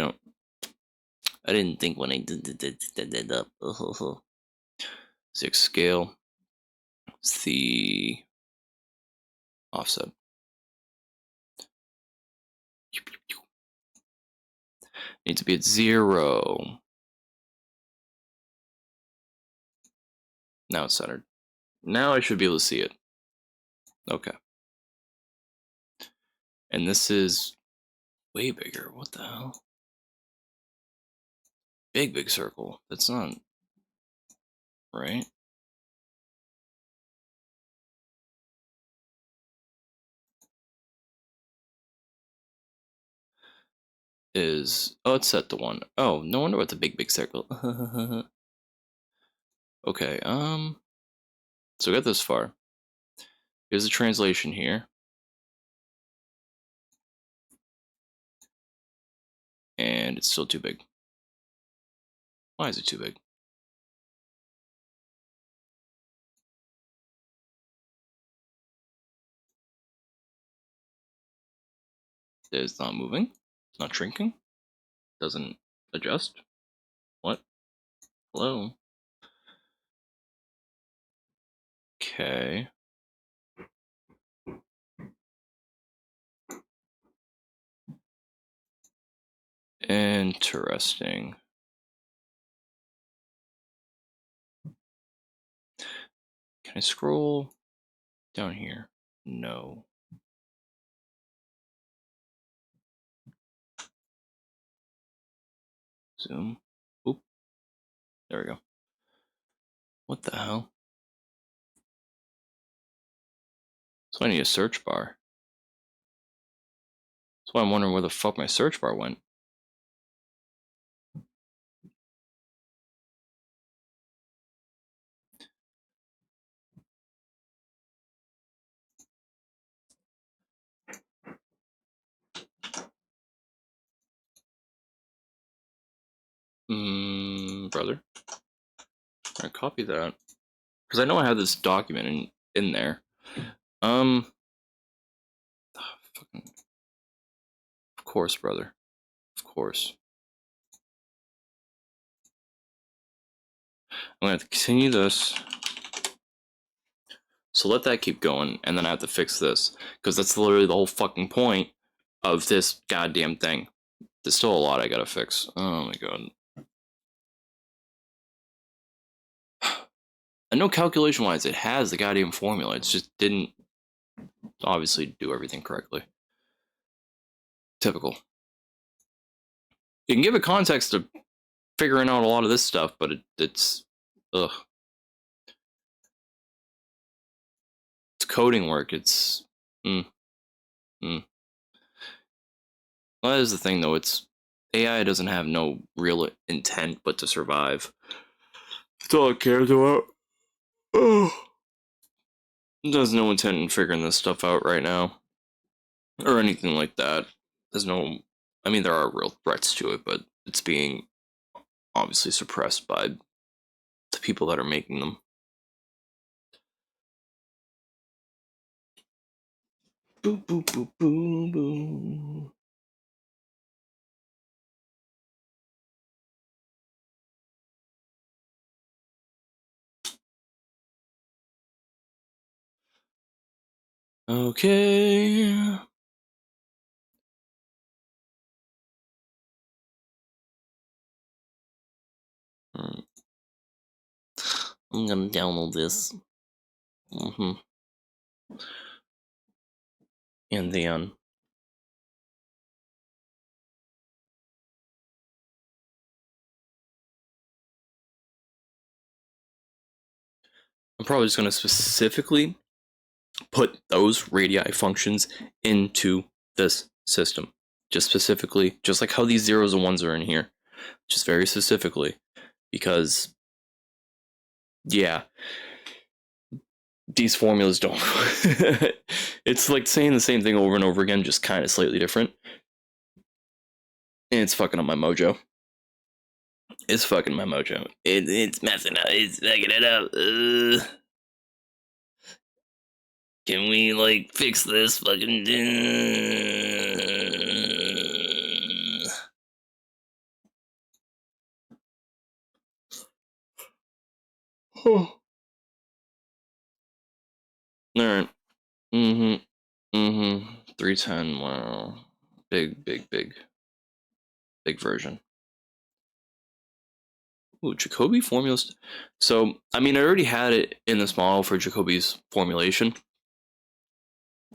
didn't think when I did that up. 6 scale. It's the offset. Needs to be at 0. Now it's centered. Now I should be able to see it. Okay. And this is way bigger. What the hell? Big circle. That's not right. Oh, it's set to 1. Oh, no wonder what's a big circle. Okay, so we got this far. Here's the translation here. And it's still too big. Why is it too big? It's not moving. It's not shrinking. Doesn't adjust. What? Hello? Okay. Interesting. Can I scroll down here? No. Zoom. Oop. There we go. What the hell? So I need a search bar. That's why I'm wondering where the fuck my search bar went. Brother. Alright, copy that. Because I know I have this document in there. Fucking. Of course, brother. Of course. I'm gonna have to continue this. So let that keep going, and then I have to fix this. Because that's literally the whole fucking point of this goddamn thing. There's still a lot I gotta fix. Oh my god. And no calculation wise, it has the goddamn formula. It just didn't obviously do everything correctly. Typical. You can give it context to figuring out a lot of this stuff, but it's ugh. It's coding work. It's Well, that is the thing though. It's AI doesn't have no real intent but to survive. That's all it cares about. Oh. There's no intent in figuring this stuff out right now. Or anything like that. There's no... I mean, there are real threats to it, but it's being obviously suppressed by the people that are making them. Boo, boo, boo, boo, boo. Okay. I'm gonna download this. And then I'm probably just gonna specifically put those radii functions into this system. Just specifically, just like how these zeros and ones are in here. Just very specifically. Because, yeah, these formulas don't. It's like saying the same thing over and over again, just kind of slightly different. And it's fucking up my mojo. It's fucking my mojo. It's messing up. It's fucking it up. Can we, like, fix this fucking... Alright. 310, wow. Big version. Ooh, Jacobi formulas. So, I mean, I already had it in this model for Jacobi's formulation.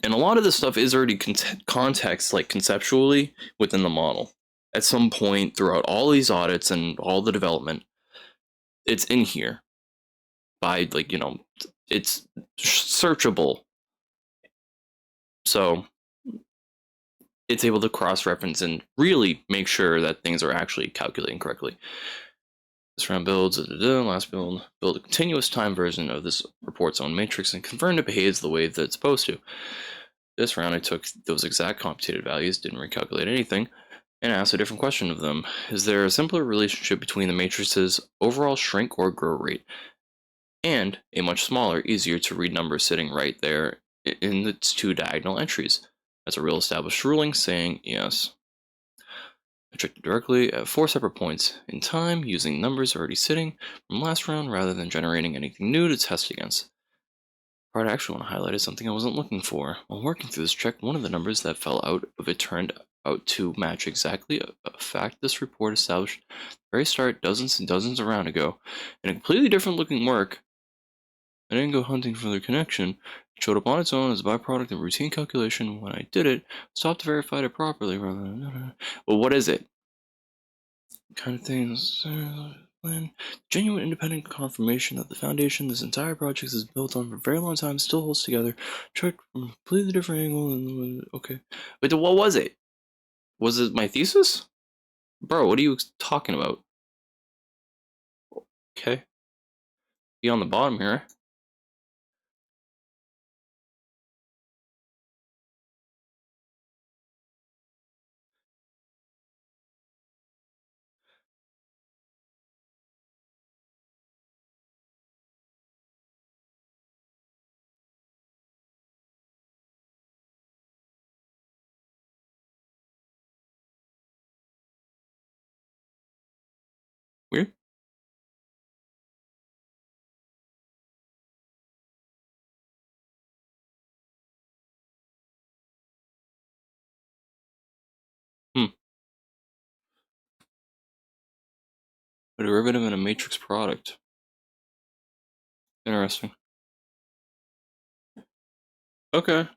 And a lot of this stuff is already context, like conceptually, within the model. At some point throughout all these audits and all the development, it's in here by, like, you know, it's searchable. So it's able to cross-reference and really make sure that things are actually calculating correctly. This round builds, last build a continuous time version of this report's own matrix and confirm it behaves the way that it's supposed to. This round I took those exact computed values, didn't recalculate anything, and asked a different question of them. Is there a simpler relationship between the matrices' overall shrink or grow rate, and a much smaller, easier to read number sitting right there in its two diagonal entries? That's a real established ruling saying yes. I checked it directly at 4 separate points in time using numbers already sitting from last round rather than generating anything new to test against. The part I actually want to highlight is something I wasn't looking for. While working through this check, one of the numbers that fell out of it turned out to match exactly a fact this report established at the very start dozens and dozens of rounds ago. In a completely different looking work, I didn't go hunting for the connection. It showed up on its own as a byproduct of routine calculation. When I did it, stopped to verify it properly rather than... Well, what is it? Kind of things. Genuine independent confirmation that the foundation this entire project is built on for a very long time still holds together. Checked from a completely different angle and okay. Wait, what was it? Was it my thesis? Bro, what are you talking about? Okay. Be on the bottom here. Weird. Hmm. A derivative in a matrix product. Interesting. Okay.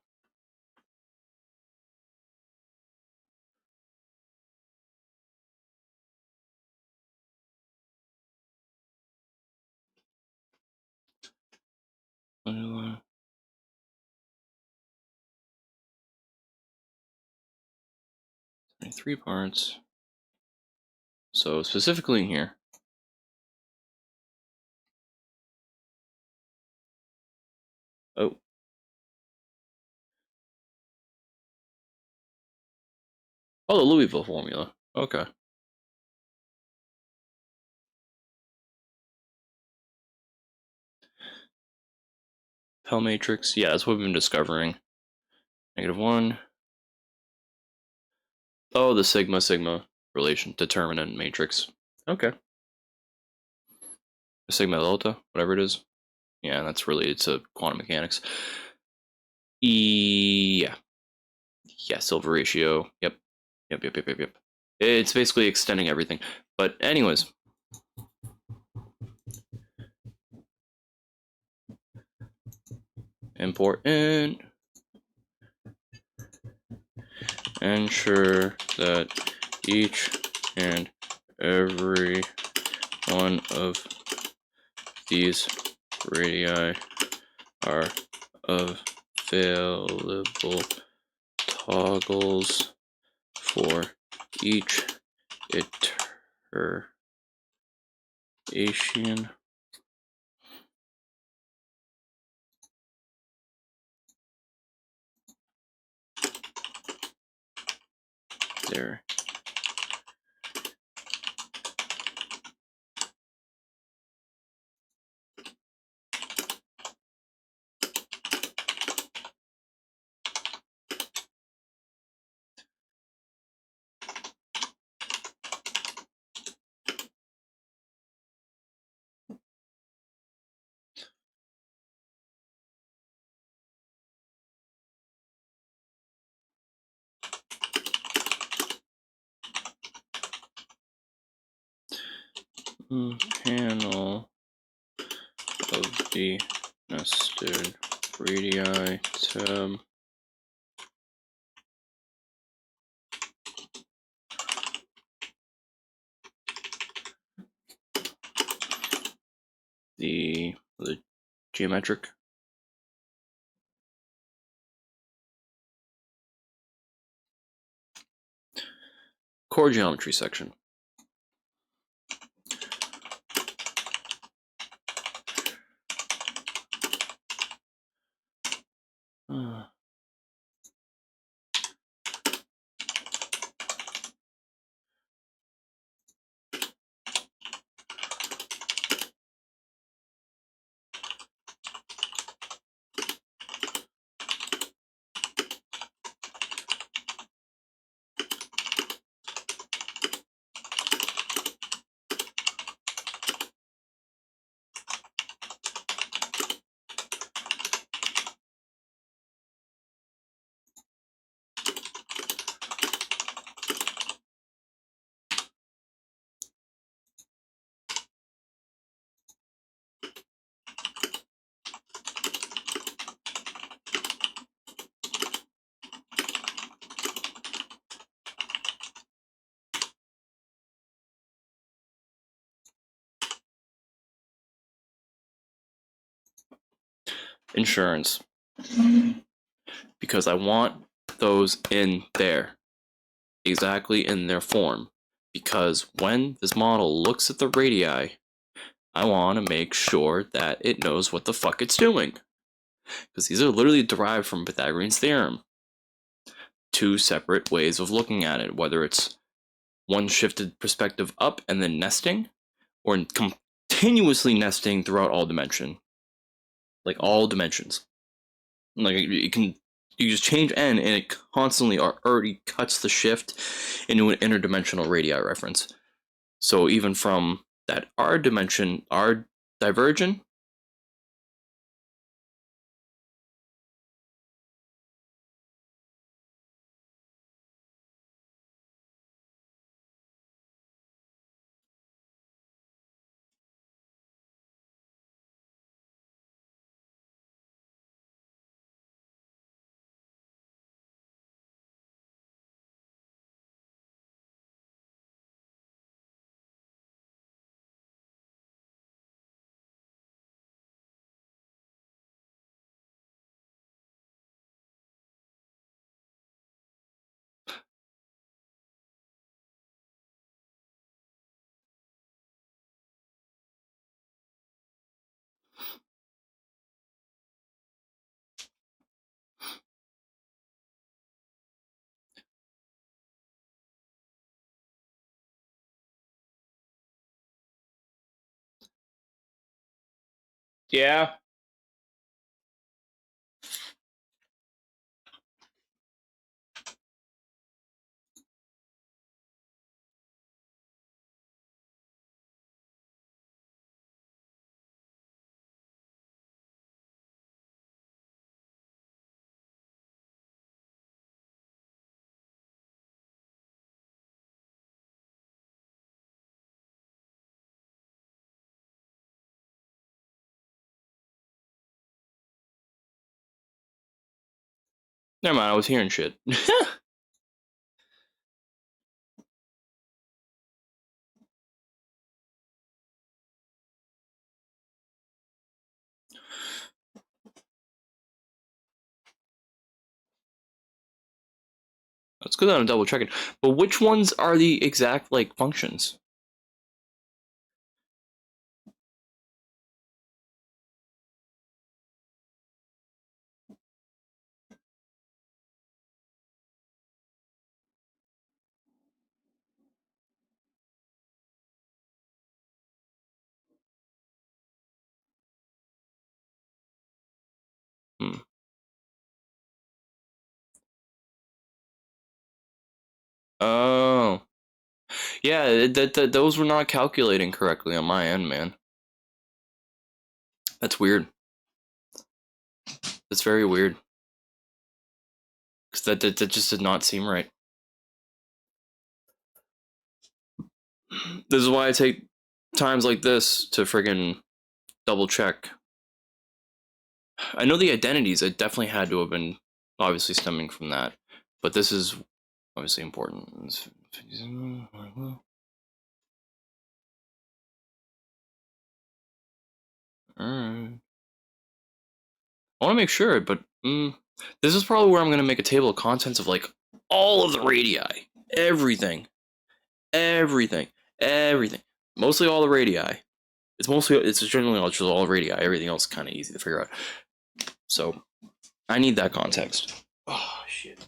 Well, 3 parts. So specifically in here. Oh. Oh, the Louisville formula. Okay. Pell matrix. Yeah, that's what we've been discovering. -1. Oh, the sigma relation determinant matrix. Okay. Sigma delta, whatever it is. Yeah, that's related to quantum mechanics. Yeah. Yeah, silver ratio. Yep. Yep. It's basically extending everything. But anyways, Important. Ensure that each and every one of these radii are available toggles for each iteration. There. Panel of the nested radii tab. The geometric. Core geometry section. Insurance. Because I want those in there. Exactly in their form. Because when this model looks at the radii, I want to make sure that it knows what the fuck it's doing. Because these are literally derived from Pythagorean's theorem. Two separate ways of looking at it, whether it's one shifted perspective up and then nesting, or continuously nesting throughout all dimension. Like all dimensions. Like you just change n and it constantly already cuts the shift into an interdimensional radii reference. So even from that r dimension, r divergent, yeah. Never mind, I was hearing shit. That's good that I'm double checking. But which ones are the exact like functions? Hmm. Oh, yeah. Those were not calculating correctly on my end, man. That's weird. That's very weird. Because that just did not seem right. This is why I take times like this to friggin' double check. I know the identities, it definitely had to have been obviously stemming from that. But this is obviously important. Alright. I want to make sure, but this is probably where I'm going to make a table of contents of like all of the radii. Everything. Everything. Everything. Mostly all the radii. It's generally all just all radii. Everything else is kind of easy to figure out. So I need that context. Oh, shit.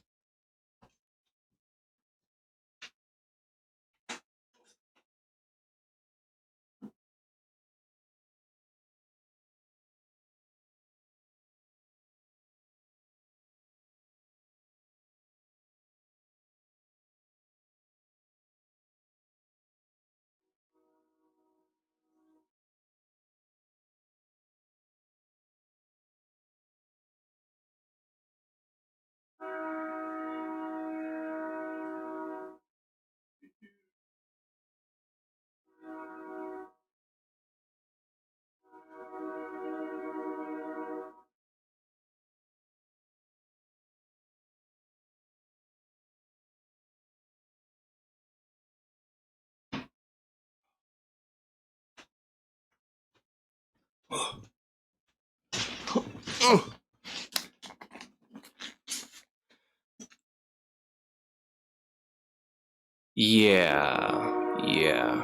Yeah. Yeah.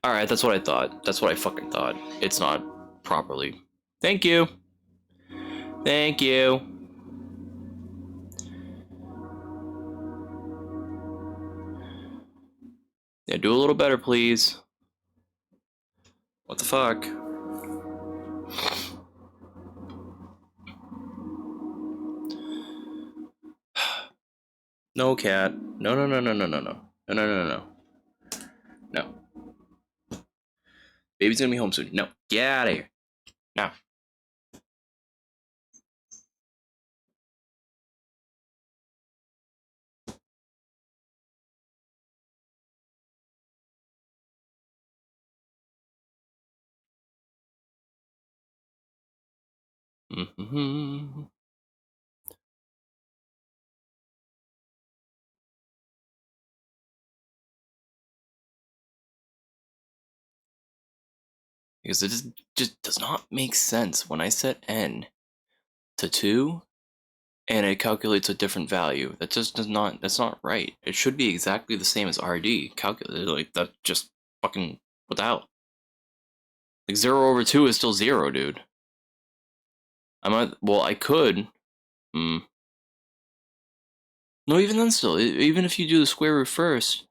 Alright, that's what I thought. That's what I fucking thought. It's not properly. Thank you. Thank you. Yeah, do a little better, please. What the fuck? No, cat. No, no, no, no, no, no, no. No, no, no, no, no. No. Baby's gonna be home soon. No. Get out of here. Now. Mm-hmm. Because it just does not make sense when I set n to 2 and it calculates a different value. That just does not, that's not right. It should be exactly the same as RD calculated. Like, that just fucking, what the hell? Like, 0 over 2 is still 0, dude. Well, I could. No, even then still, even if you do the square root first,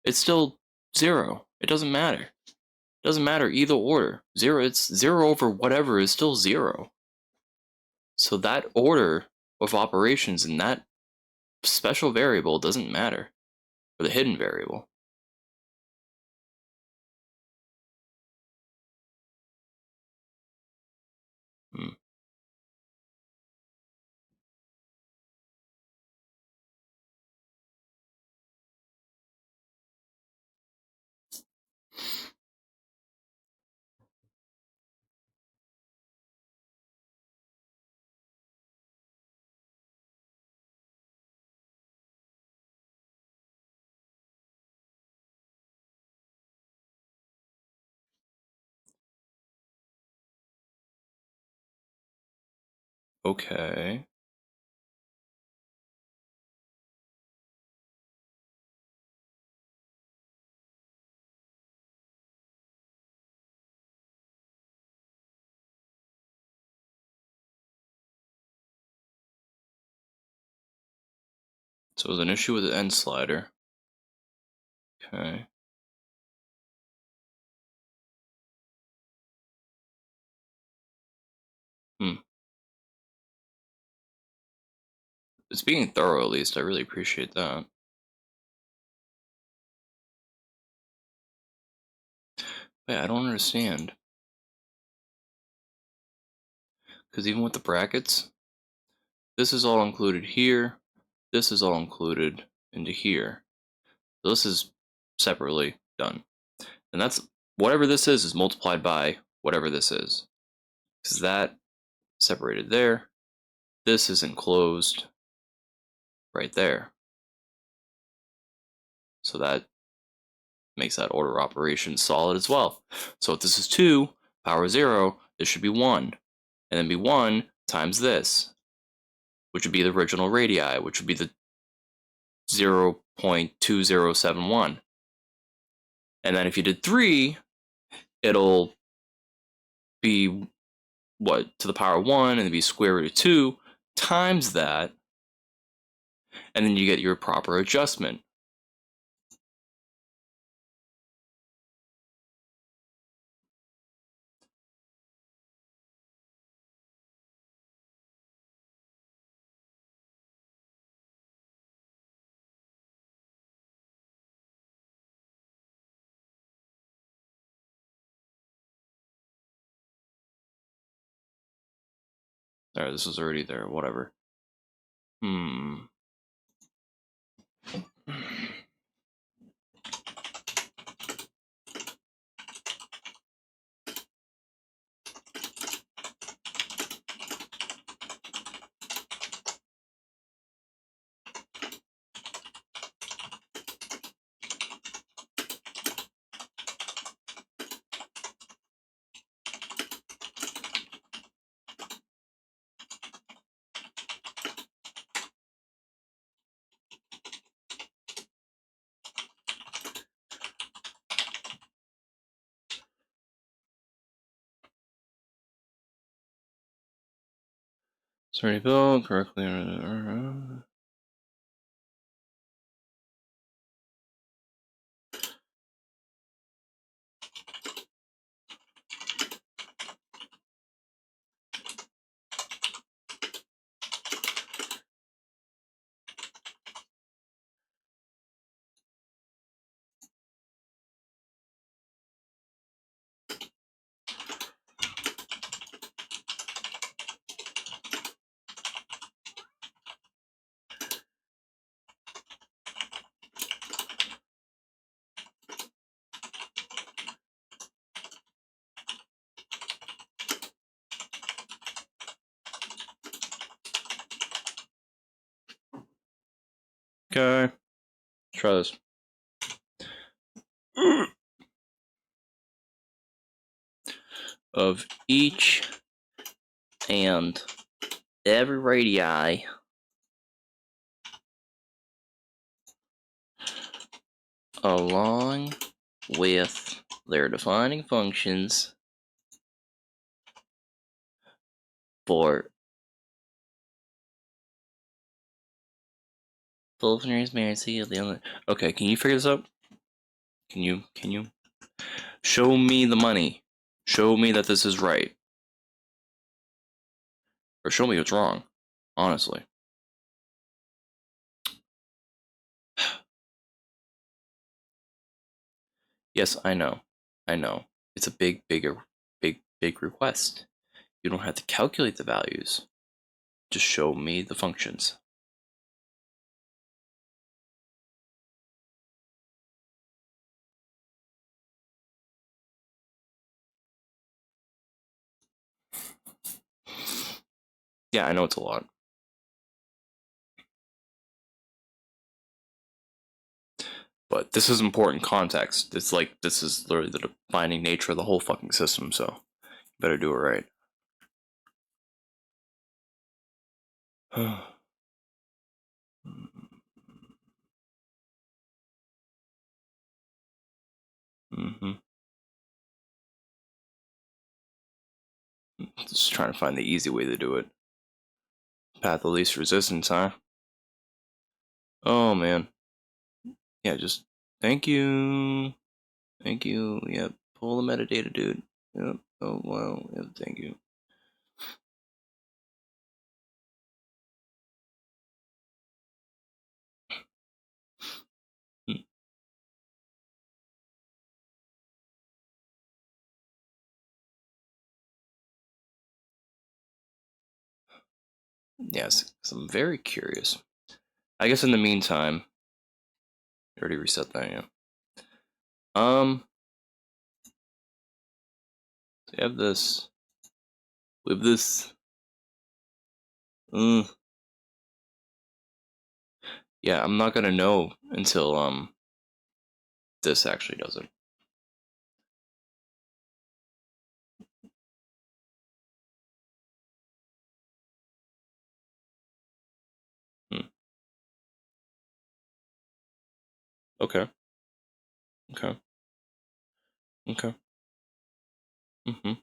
it's still 0. It doesn't matter. It doesn't matter either order. 0, it's 0 over whatever is still 0. So that order of operations in that special variable doesn't matter. For the hidden variable. Hmm. Okay. So it was an issue with the end slider. Okay. Hmm. It's being thorough, at least. I really appreciate that. Wait, I don't understand. Because even with the brackets, this is all included here. This is all included into here. So this is separately done. And that's whatever this is multiplied by whatever this is. Because that separated there. This is enclosed right there. So that makes that order operation solid as well. So if this is 2, power 0, this should be 1. And then be 1 times this, which would be the original radii, which would be the 0.2071. And then if you did 3, it'll be, what, to the power 1, and then be square root of 2 times that, and then you get your proper adjustment. There, this is already there, whatever. Sorry, Bill, correctly. Okay, let's try this. Of each and every radii along with their defining functions for both nearest magnitude of the other. Okay, can you figure this out? Can you show me the money? Show me that this is right. Or show me what's wrong, honestly. Yes, I know. I know. It's a big request. You don't have to calculate the values. Just show me the functions. Yeah, I know it's a lot. But this is important context. It's like, this is literally the defining nature of the whole fucking system, so you better do it right. Mm-hmm. Just trying to find the easy way to do it. Path of least resistance, huh? Oh man. Yeah, just thank you. Thank you. Yep. Pull the metadata, dude. Yep. Oh wow. Yep. Thank you. Hmm. Yes, 'cause I'm very curious. I guess in the meantime, you already reset that, yeah. So you have this. With this. Mm, yeah, I'm not gonna know until this actually does it. Hmm. Okay. Okay. Okay. Mm-hmm.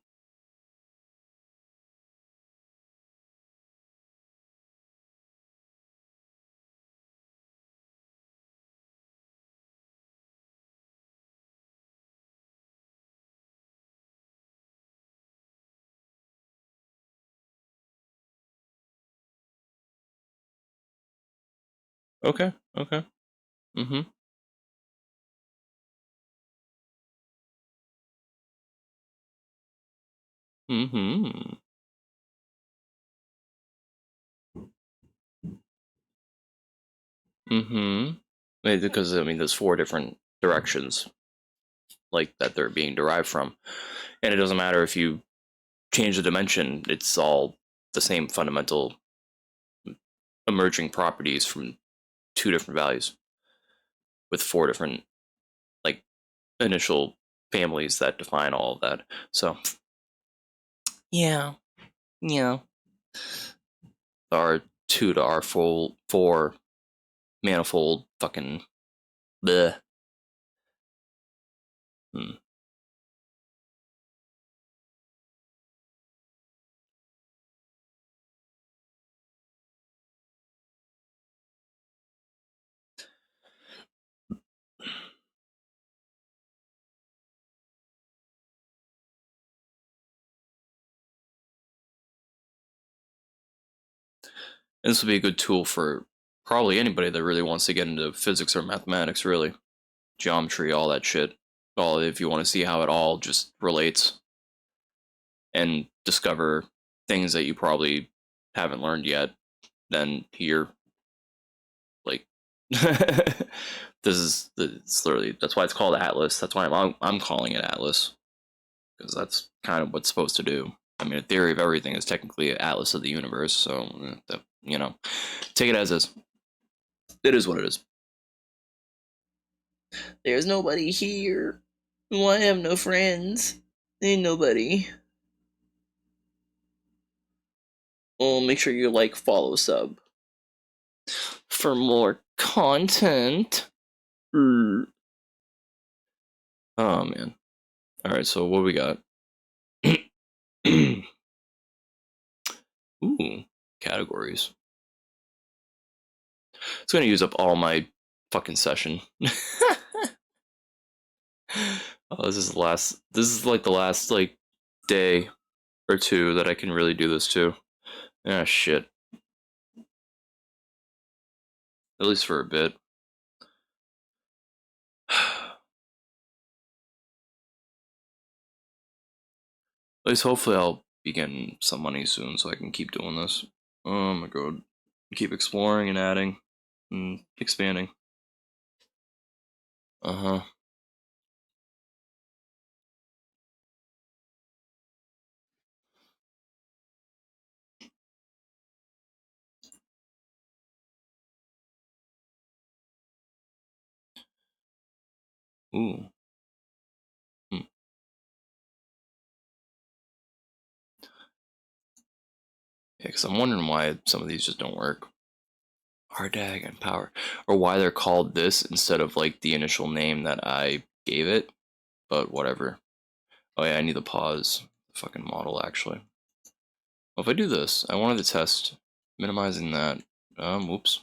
Okay. Okay. Mm-hmm. Mm-hmm. Mm-hmm. Because I mean, there's four different directions like that they're being derived from, and it doesn't matter if you change the dimension; it's all the same fundamental emerging properties from two different values with four different like initial families that define all of that. So yeah, yeah, R2 to R4 manifold fucking bleh. Hmm. And this would be a good tool for probably anybody that really wants to get into physics or mathematics, really. Geometry, all that shit. All if you want to see how it all just relates and discover things that you probably haven't learned yet, then here, like, this is it's literally that's why it's called Atlas. That's why I'm calling it Atlas because that's kind of what's supposed to do. I mean, a theory of everything is technically an atlas of the universe, so you know, take it as is. It is what it is. There's nobody here. Well, I have no friends. Ain't nobody. Well, make sure you like, follow, sub for more content. Oh man. All right. So what we got? Ooh, categories. It's gonna use up all my fucking session. Oh, this is the last. This is like the last like day or two that I can really do this too. Ah, shit. At least for a bit. At least hopefully I'll be getting some money soon so I can keep doing this. Oh my god. Keep exploring and adding and expanding. Uh-huh. Ooh. Hmm. Yeah, because I'm wondering why some of these just don't work. RDAG and power. Or why they're called this instead of like the initial name that I gave it. But whatever. Oh yeah, I need to pause the fucking model actually. Well, if I do this, I wanted to test minimizing that. Whoops.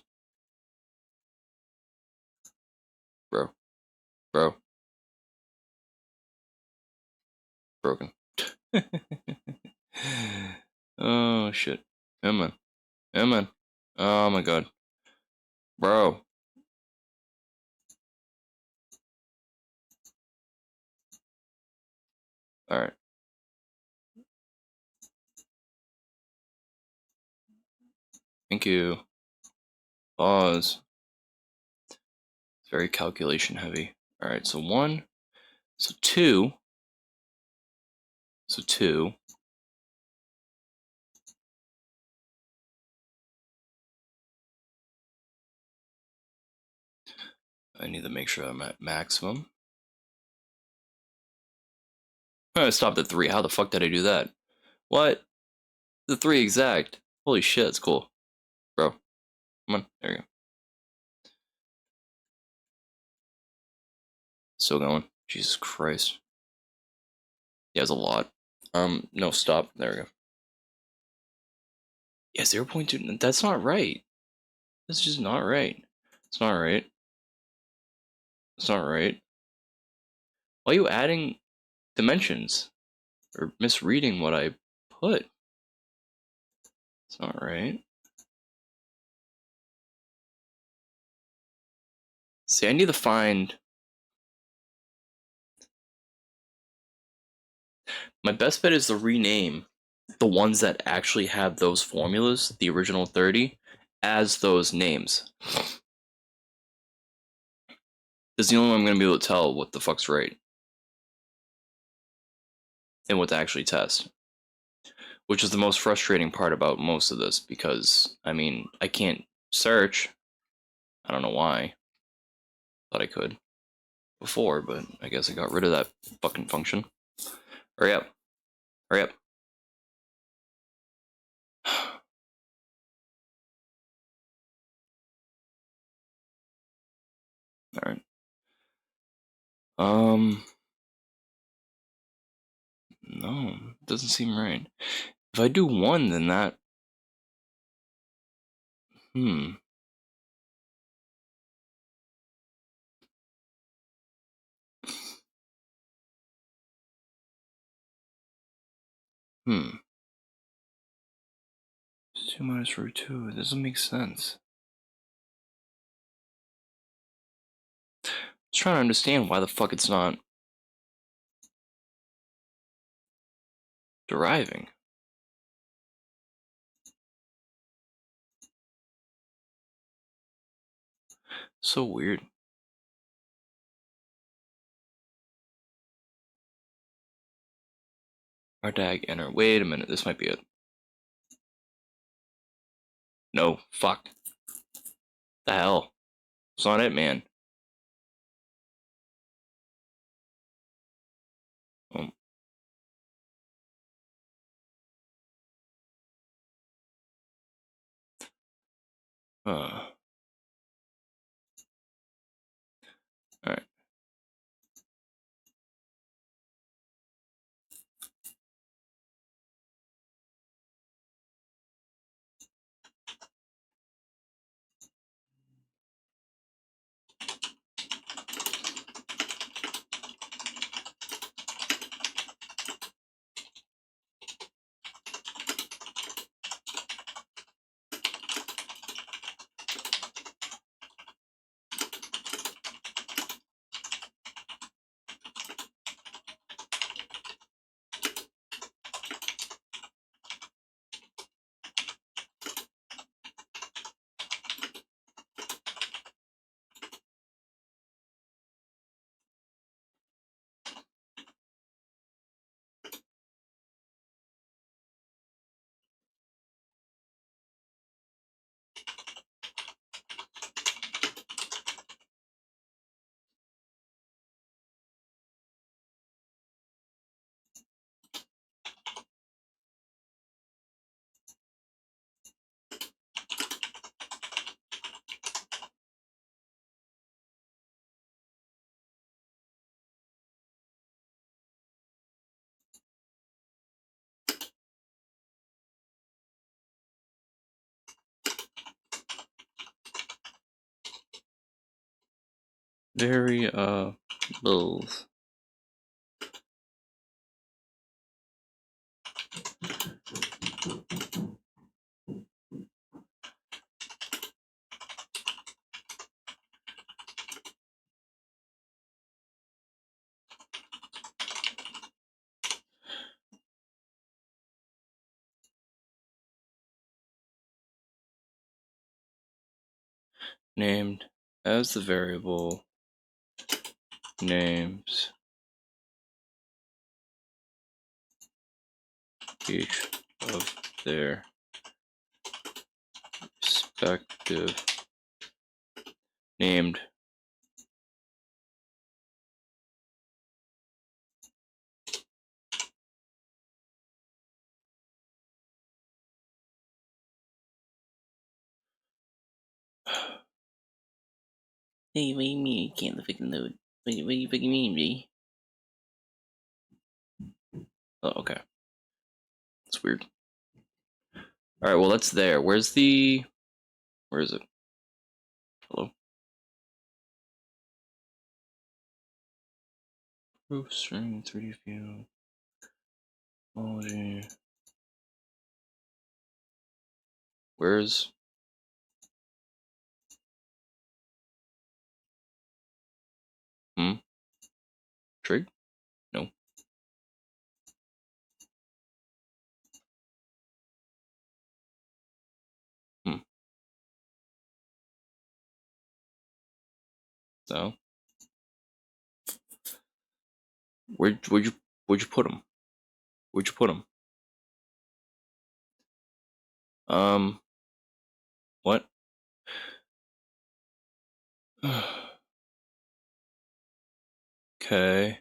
Bro. Bro. Broken. Oh shit. Come on. Come on. Oh my god. Bro. Alright. Thank you. Pause. It's very calculation heavy. Alright, so 1. So 2. So 2. I need to make sure I'm at maximum. I stopped at 3. How the fuck did I do that? What? The 3 exact. Holy shit, that's cool. Bro. Come on. There you go. Still going. Jesus Christ. Yeah, it's a lot. No, stop. There we go. Yeah, 0.2. That's not right. That's just not right. It's not right. It's not right. Why are you adding dimensions? Or misreading what I put? It's not right. See, I need to find... My best bet is to rename the ones that actually have those formulas, the original 30, as those names. It's the only way I'm going to be able to tell what the fuck's right. And what to actually test. Which is the most frustrating part about most of this, because, I mean, I can't search. I don't know why. Thought I could before, but I guess I got rid of that fucking function. Hurry up. Hurry up. Alright. No, doesn't seem right. If I do 1, then that... Hmm. Hmm. 2 minus root 2. It doesn't make sense. Just trying to understand why the fuck it's not deriving. So weird. RDAG enter. Wait a minute, this might be it. No, fuck. The hell? It's not it, man. Um, Alright. variables. Named as the variable names each of their respective named Hey, what do you mean you can't fucking load? What do you fucking mean, B? Oh, okay. That's weird. Alright, well that's there. Where is it? Hello? Proof string 3D view. Technology. Where's trig? No. So where'd you put him? Where'd you put him? What? Okay.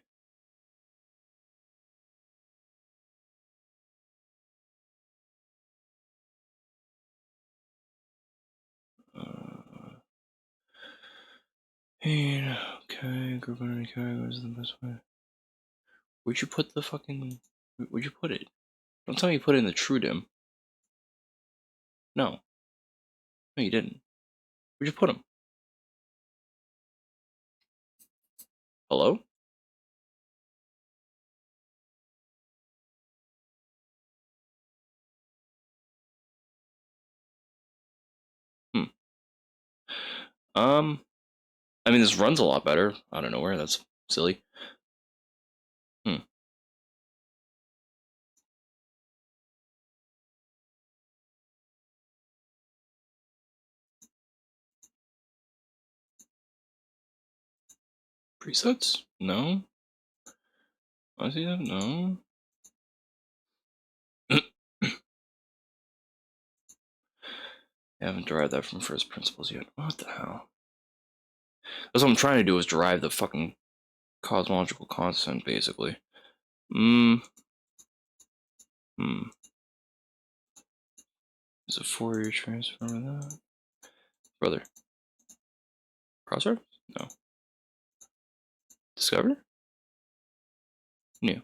Okay, group identity categories is the best way. Where'd you put the fucking... Where'd you put it? Don't tell me you put it in the TrueDim. No. No, you didn't. Where'd you put him? Hello? I mean, this runs a lot better out of nowhere. That's silly. Presets? No. I see that? No. I haven't derived that from first principles yet. What the hell? That's what I'm trying to do, is derive the fucking cosmological constant, basically. Is a Fourier transform of that? Brother. Crossroads? No. Discover? New.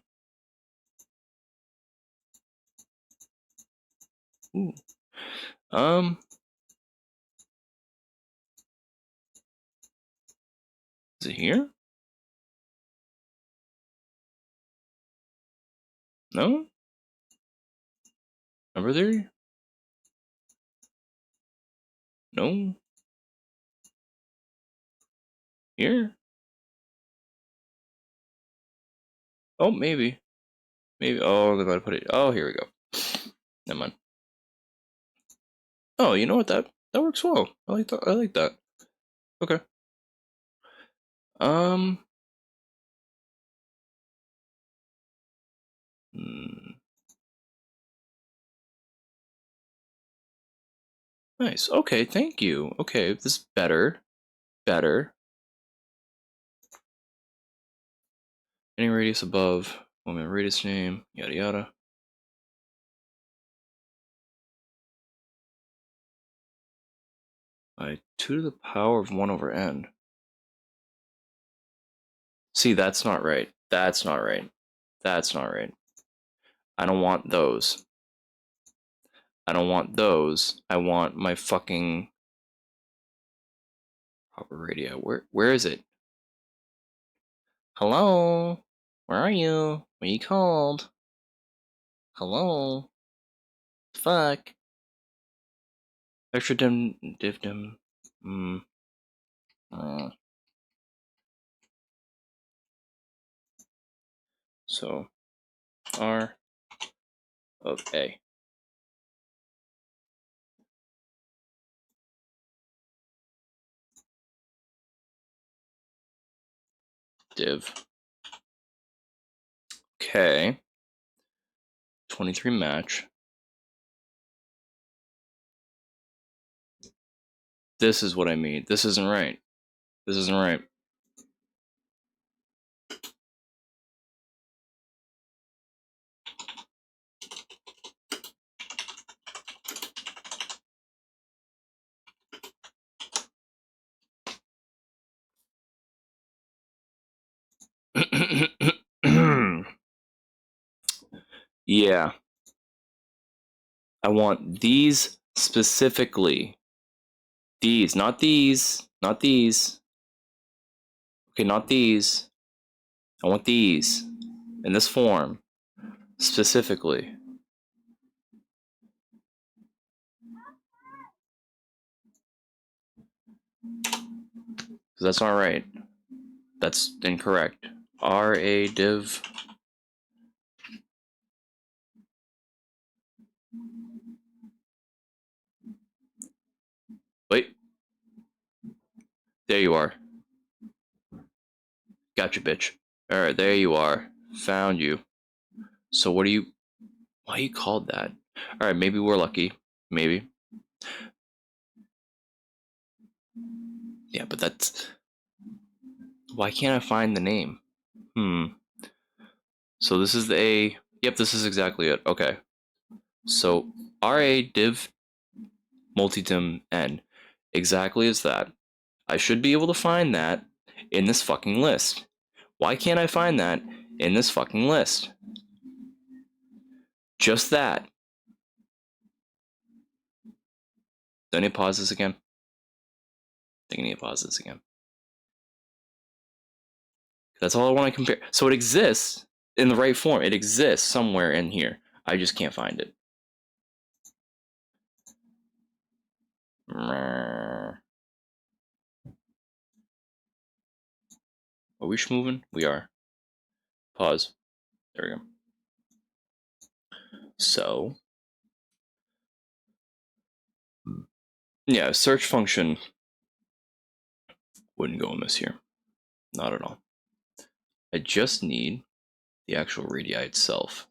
Ooh. Is it here? No? Number theory? No. Here? Oh, maybe. Maybe. Oh, they might have put it. Oh, here we go. Never mind. Oh, you know what? That works well. I like that. I like that. Okay. Nice. Okay, thank you. Okay, this is better. Better. Any radius above. Moment radius name. Yada yada. By 2 to the power of 1 over n. See, that's not right. That's not right. That's not right. I don't want those. I don't want those. I want my fucking proper radio. Where is it? Hello? Where are you? What are you called? Hello? Fuck. Extra dim div dim. So R of A. Div. Okay. 23 match. This is what I mean. This isn't right. This isn't right. Yeah. I want these specifically. These, not these. Not these. Okay, not these. I want these in this form specifically. Because that's not right. That's incorrect. RA div. Wait. There you are. Gotcha, bitch. Alright, there you are. Found you. So what are you... Why you called that? Alright, maybe we're lucky. Maybe. Yeah, but that's... Why can't I find the name? So this is the A... Yep, this is exactly it. Okay. So RA div multidim n. Exactly as that. I should be able to find that in this fucking list. Why can't I find that in this fucking list? Just that. Do I need to pause this again? I think I need to pause this again. That's all I want to compare. So it exists in the right form. It exists somewhere in here. I just can't find it. Are we moving? We are. Pause. There we go. So, yeah, search function wouldn't go amiss here. Not at all. I just need the actual radii itself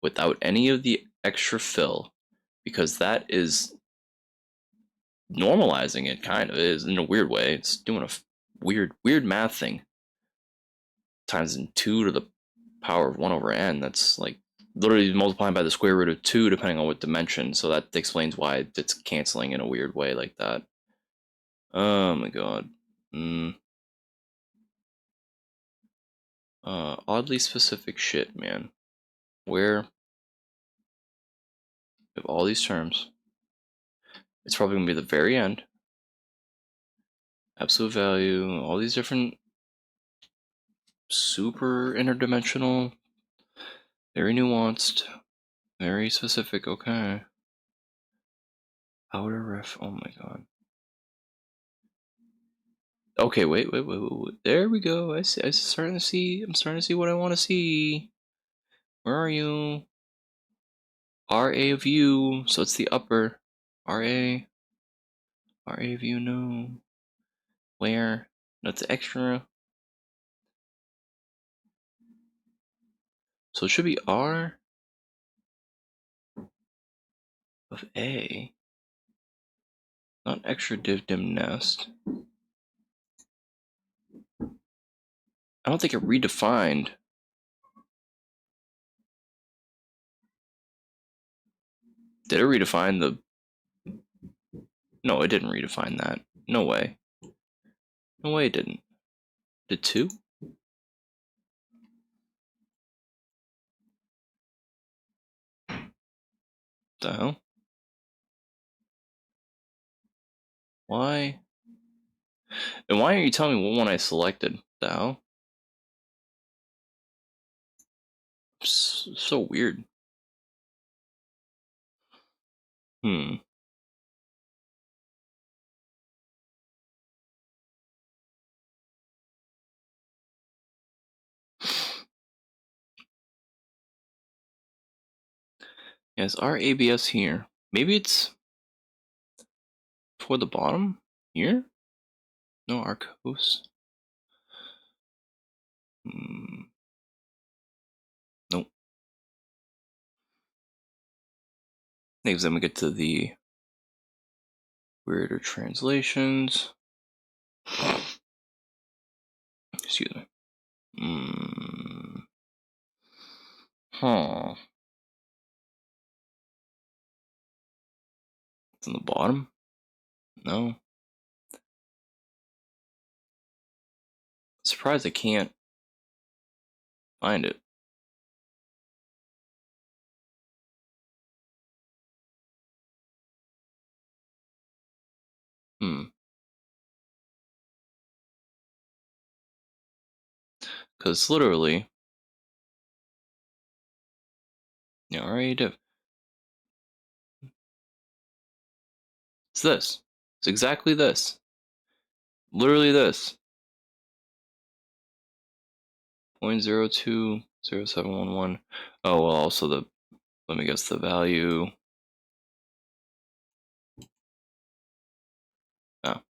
without any of the extra fill, because that is normalizing it, kind of is in a weird way. It's doing a weird math thing. Times in 2 to the power of 1 over n. That's like literally multiplying by the square root of 2 depending on what dimension. So that explains why it's canceling in a weird way like that. Oh my god. Oddly specific shit, man. Where of all these terms, it's probably gonna be the very end. Absolute value, all these different super interdimensional, very nuanced, very specific, okay. Outer ref, oh my god. Okay, wait. There we go. I'm starting to see what I want to see. Where are you? RA of U, so it's the upper. RA of U, no. Where? That's extra. So it should be R of A. Not extra div dim nest. I don't think it redefined. Did it redefine the... No, it didn't redefine that. No way. No way it didn't. Did 2? The hell? Why? And why are you telling me what one I selected? The hell? So weird. Yes, our ABS here. Maybe it's toward the bottom here? No, our coast. Nope. Next, then we get to the weirder translations. Excuse me. Huh. It's on the bottom? No. Surprised I can't find it. Because literally, you know, already it's this. It's exactly this. Literally this. 0.020711. Oh, well, also the, let me guess the value. Oh.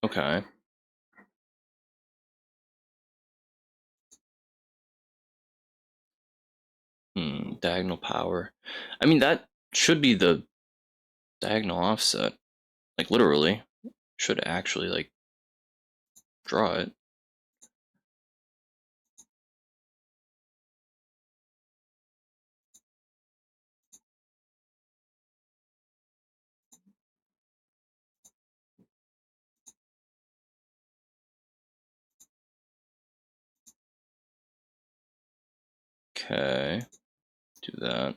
Okay. Diagonal power. I mean, that should be the diagonal offset. Like, literally. Should actually, like, draw it. Okay. Do that.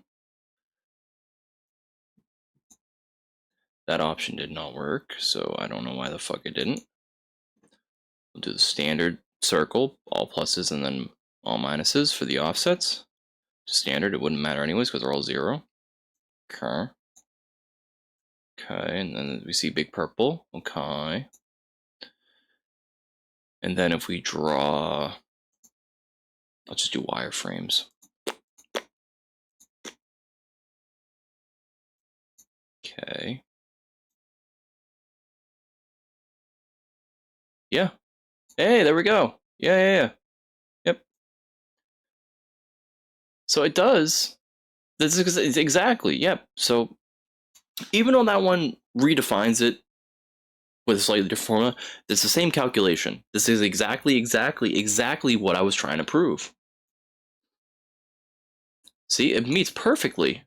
That option did not work, so I don't know why the fuck it didn't. We'll do the standard circle, all pluses and then all minuses for the offsets. Standard, it wouldn't matter anyways because they're all 0. Okay. Okay, and then we see big purple. Okay. And then if we draw, let's just do wireframes. Okay. Yeah. Hey, there we go. Yeah. Yep. So it does. This is exactly, yep. So even though that one redefines it with a slightly different formula, it's the same calculation. This is exactly what I was trying to prove. See, it meets perfectly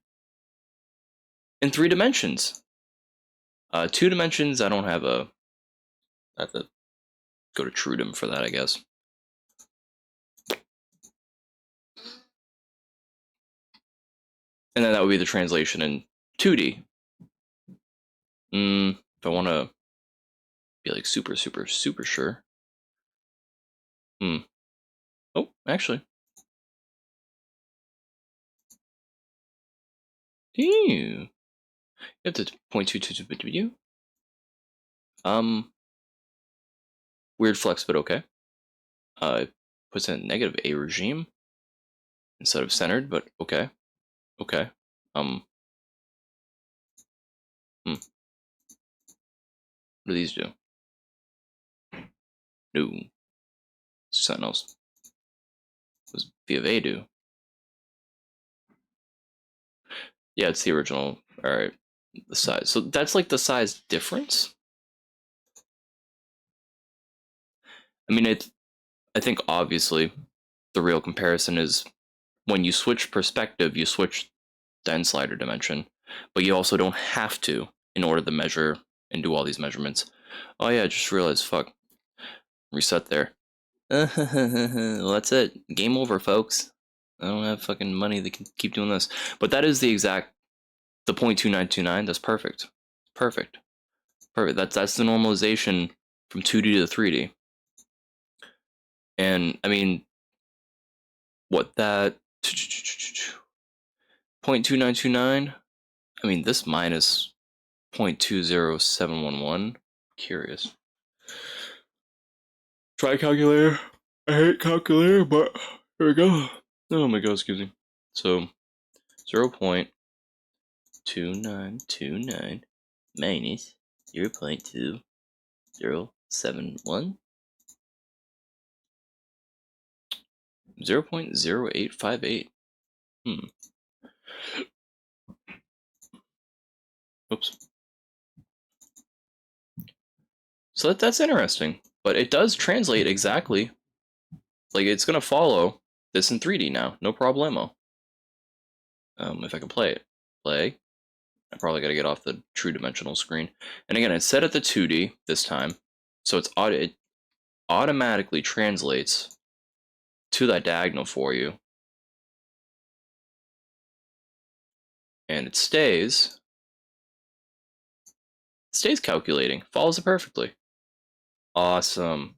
in 3 dimensions. 2 dimensions, I don't have a, I have to go to Trudem for that, I guess. And then that would be the translation in 2D. If I want to be like super sure. Oh, actually. Ew. You have to 0.22. Weird flex, but okay. It puts in negative A regime instead of centered, but okay. Okay. What do these do? No. Something else. What does V of A do? Yeah, it's the original. Alright. The size. So that's like the size difference? I mean, I think obviously the real comparison is when you switch perspective, you switch the end slider dimension, but you also don't have to in order to measure and do all these measurements. Oh yeah, I just realized, fuck. Reset there. Well, that's it. Game over, folks. I don't have fucking money that can keep doing this. But that is the 0.2929. That's perfect. Perfect. Perfect. That's the normalization from 2D to 3D. And I mean, what that 0.2929? I mean, this minus 0.20711. Curious. Try calculator. I hate calculator, but here we go. Oh my god, excuse me. So 0.2929 minus 0.2071. 0.0858. Oops. So that's interesting. But it does translate exactly. Like, it's going to follow this in 3D now. No problemo. If I can play it. Play. I probably got to get off the true dimensional screen. And again, it's set at the 2D this time. So it automatically translates to that diagonal for you. And it stays calculating. Follows it perfectly. Awesome.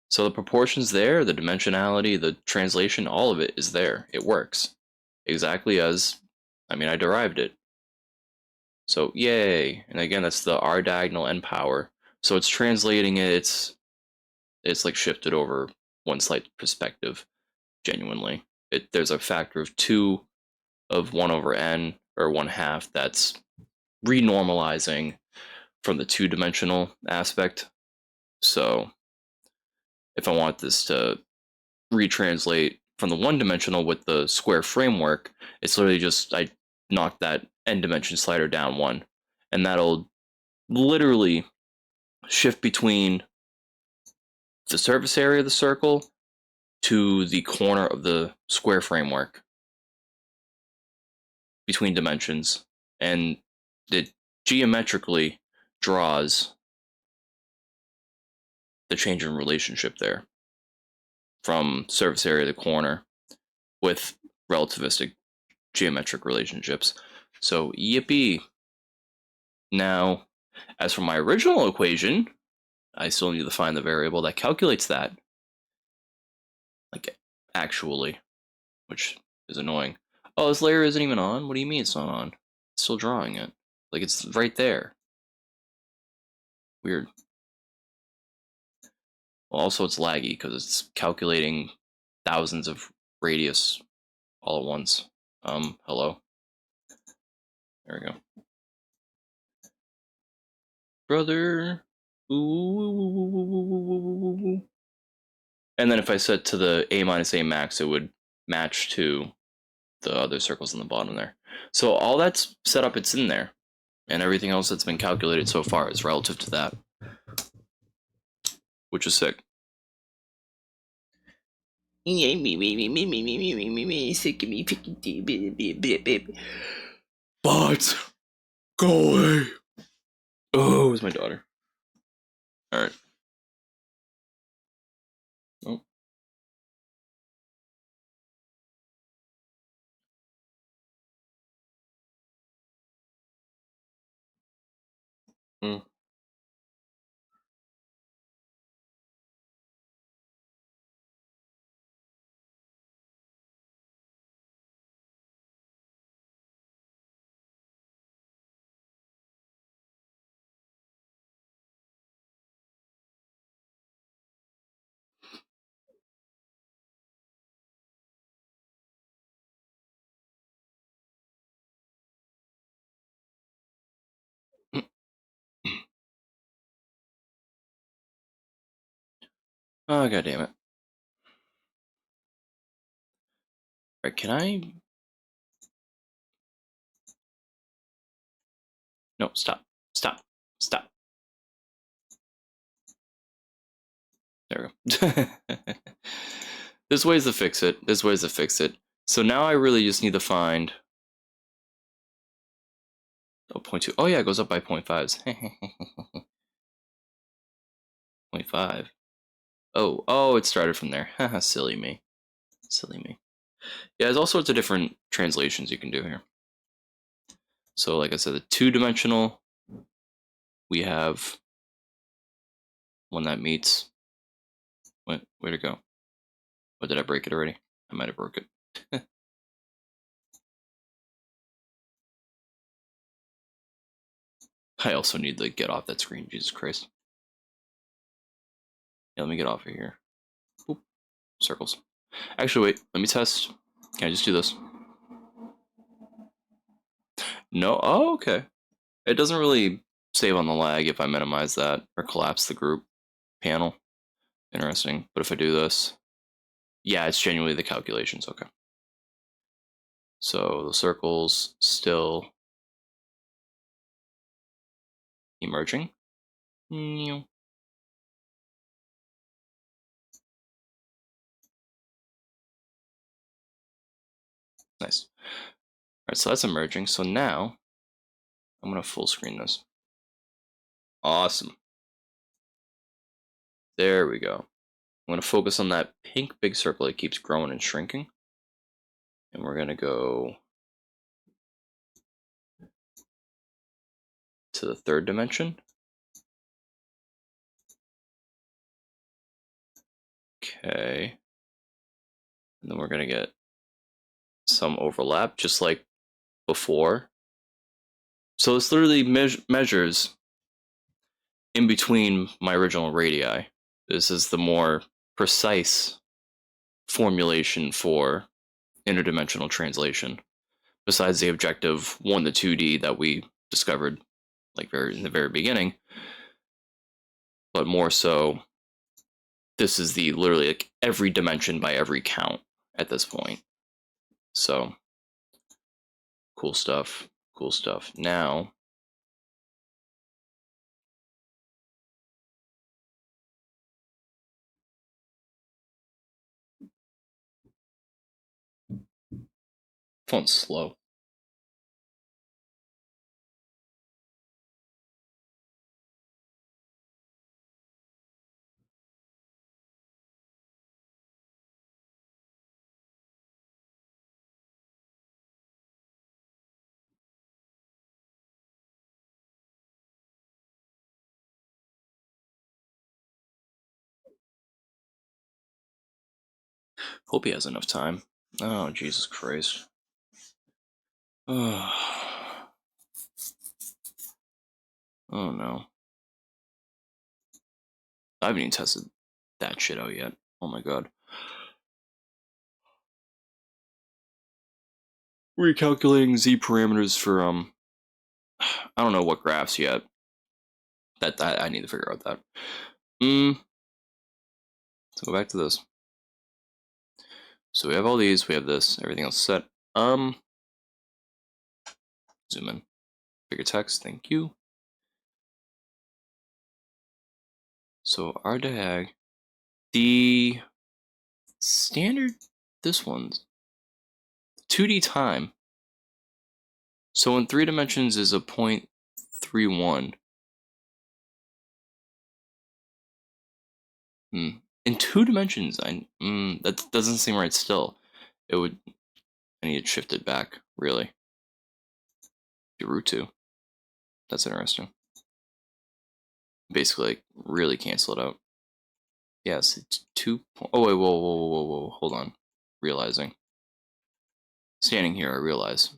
So the proportions there, the dimensionality, the translation, all of it is there. It works. Exactly as, I derived it. So yay. And again, that's the R diagonal N power. So it's translating it, it's like shifted over one slight perspective, genuinely. There's a factor of 2 of 1 over N, or 1/2, that's renormalizing from the 2-dimensional aspect. So if I want this to retranslate from the 1-dimensional with the square framework, it's literally just, I knock that N dimension slider down 1, and that'll literally shift between the surface area of the circle to the corner of the square framework between dimensions, and it geometrically draws the change in relationship there from surface area to corner with relativistic geometric relationships. So yippee. Now, as for my original equation, I still need to find the variable that calculates that, like, actually, which is annoying. Oh, this layer isn't even on? What do you mean it's not on? It's still drawing it. Like, it's right there. Weird. Well, also it's laggy because it's calculating thousands of radius all at once. Hello. There we go. Brother. Ooh. And then if I set to the A minus A max, it would match to the other circles in the bottom there. So all that's set up, it's in there. And everything else that's been calculated so far is relative to that, which is sick. But go away. Oh, it was my daughter. All right. Oh. Mm. Oh, god damn it. All right, can I? No, stop. Stop. Stop. There we go. There's ways to fix it. There's ways to fix it. So now I really just need to find... Oh, 0.2. Oh yeah, it goes up by 0.5s. 0.5. Oh, it started from there. Haha, silly me. Silly me. Yeah, there's all sorts of different translations you can do here. So like I said, the 2-dimensional we have one that meets. Where'd it go? Or did I break it already? I might have broke it. I also need to get off that screen, Jesus Christ. Yeah, let me get off of here. Boop. Circles. Actually, wait, let me test. Can I just do this? No? Oh, okay. It doesn't really save on the lag if I minimize that or collapse the group panel. Interesting. But if I do this, yeah, it's genuinely the calculations. Okay. So the circles still emerging. Nice. All right, so that's emerging. So now I'm going to full screen this. Awesome. There we go. I'm going to focus on that pink big circle that keeps growing and shrinking. And we're going to go to the third dimension. Okay. And then we're going to get some overlap, just like before. So this literally measures in between my original radii. This is the more precise formulation for interdimensional translation, besides the objective 1 to 2D that we discovered like in the very beginning. But more so, this is the literally like every dimension by every count at this point. So cool stuff. Cool stuff. Now phone's slow. Hope he has enough time. Oh, Jesus Christ. Oh, oh no. I haven't even tested that shit out yet. Oh my god. Recalculating Z parameters for I don't know what graphs yet. That I need to figure out that. Let's go back to this. So we have all these, we have this, everything else set. Zoom in. Bigger text, thank you. So our diag, the standard, this one's 2D time. So in 3 dimensions is a 0.31. In 2 dimensions, that doesn't seem right still. I need to shift it back, really. Do root 2. That's interesting. Basically, like, really cancel it out. Yes, it's 2. Oh, wait, whoa, hold on. Realizing. Standing here, I realize.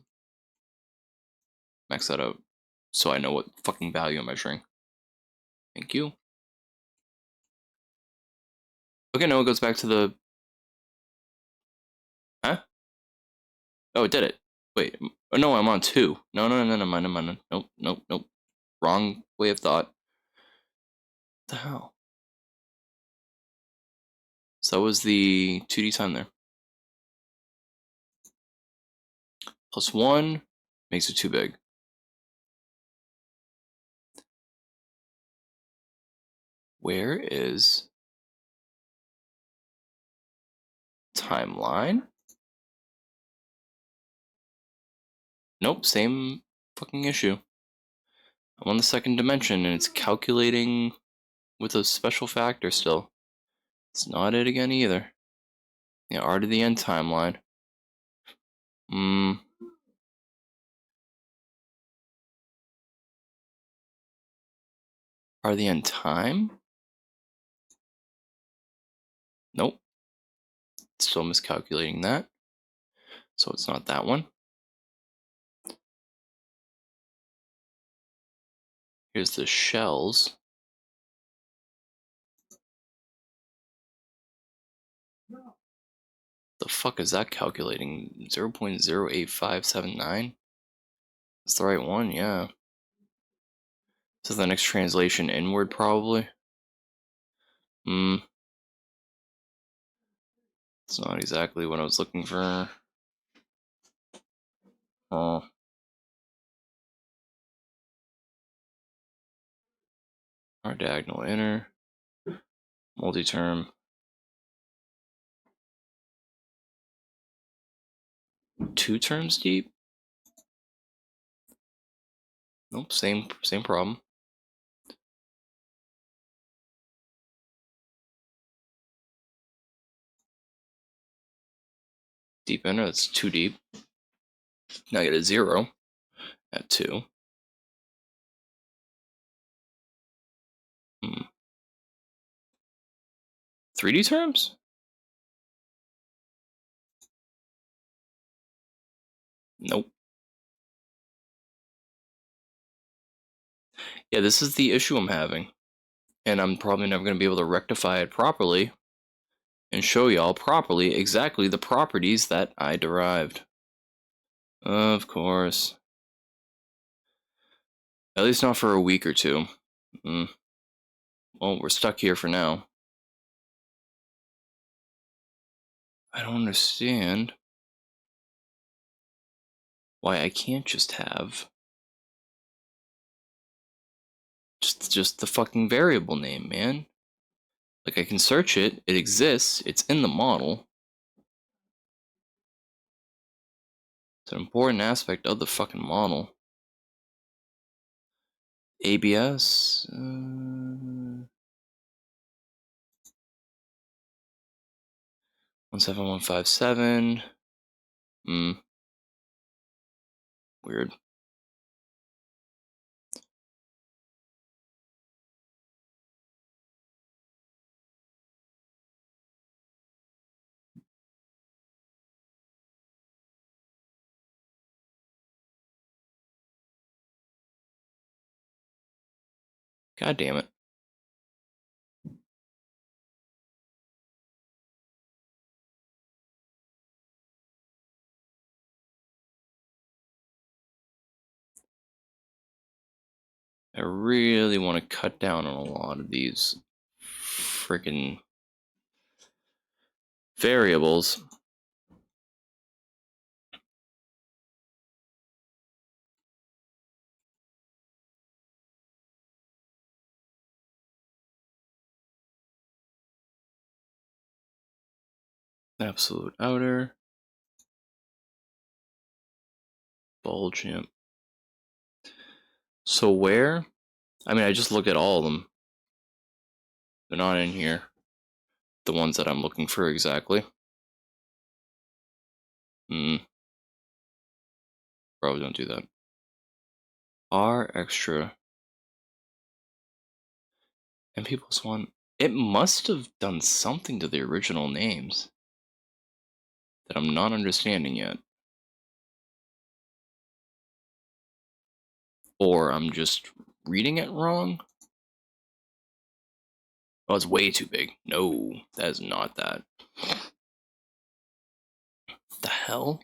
Max that out. So I know what fucking value I'm measuring. Thank you. Okay, no, it goes back to the... Huh? Oh, it did it. Wait, oh, no, I'm on 2. No, I'm on. Nope. Wrong way of thought. What the hell? So that was the 2D time there. Plus 1 makes it too big. Where is timeline? Nope, same fucking issue. I'm on the second dimension and it's calculating with a special factor still. It's not it again either. Yeah, R to the end timeline. Are they in time? Nope. Still miscalculating that. So it's not that one. Here's the shells. The fuck is that calculating? 0.08579? That's the right one, yeah. So the next translation inward, probably. It's not exactly what I was looking for. Oh. Our diagonal inner. Multi-term. 2 terms deep? Nope, same problem. Deep inner, that's too deep. Now I get a 0 at 2. 3D terms? Nope. Yeah, this is the issue I'm having. And I'm probably never going to be able to rectify it properly and show y'all properly exactly the properties that I derived. Of course. At least not for a week or two. Well, we're stuck here for now. I don't understand why I can't just have just the fucking variable name, man. Like, I can search it, it exists, it's in the model. It's an important aspect of the fucking model. ABS? 17157. Weird. God damn it. I really want to cut down on a lot of these freaking variables. Absolute outer. Bulge, yep. So where? I mean, I just looked at all of them. They're not in here. The ones that I'm looking for exactly. Probably don't do that. R extra. And P plus 1. It must have done something to the original names that I'm not understanding yet. Or I'm just reading it wrong. Oh, it's way too big. No, that is not that. The hell?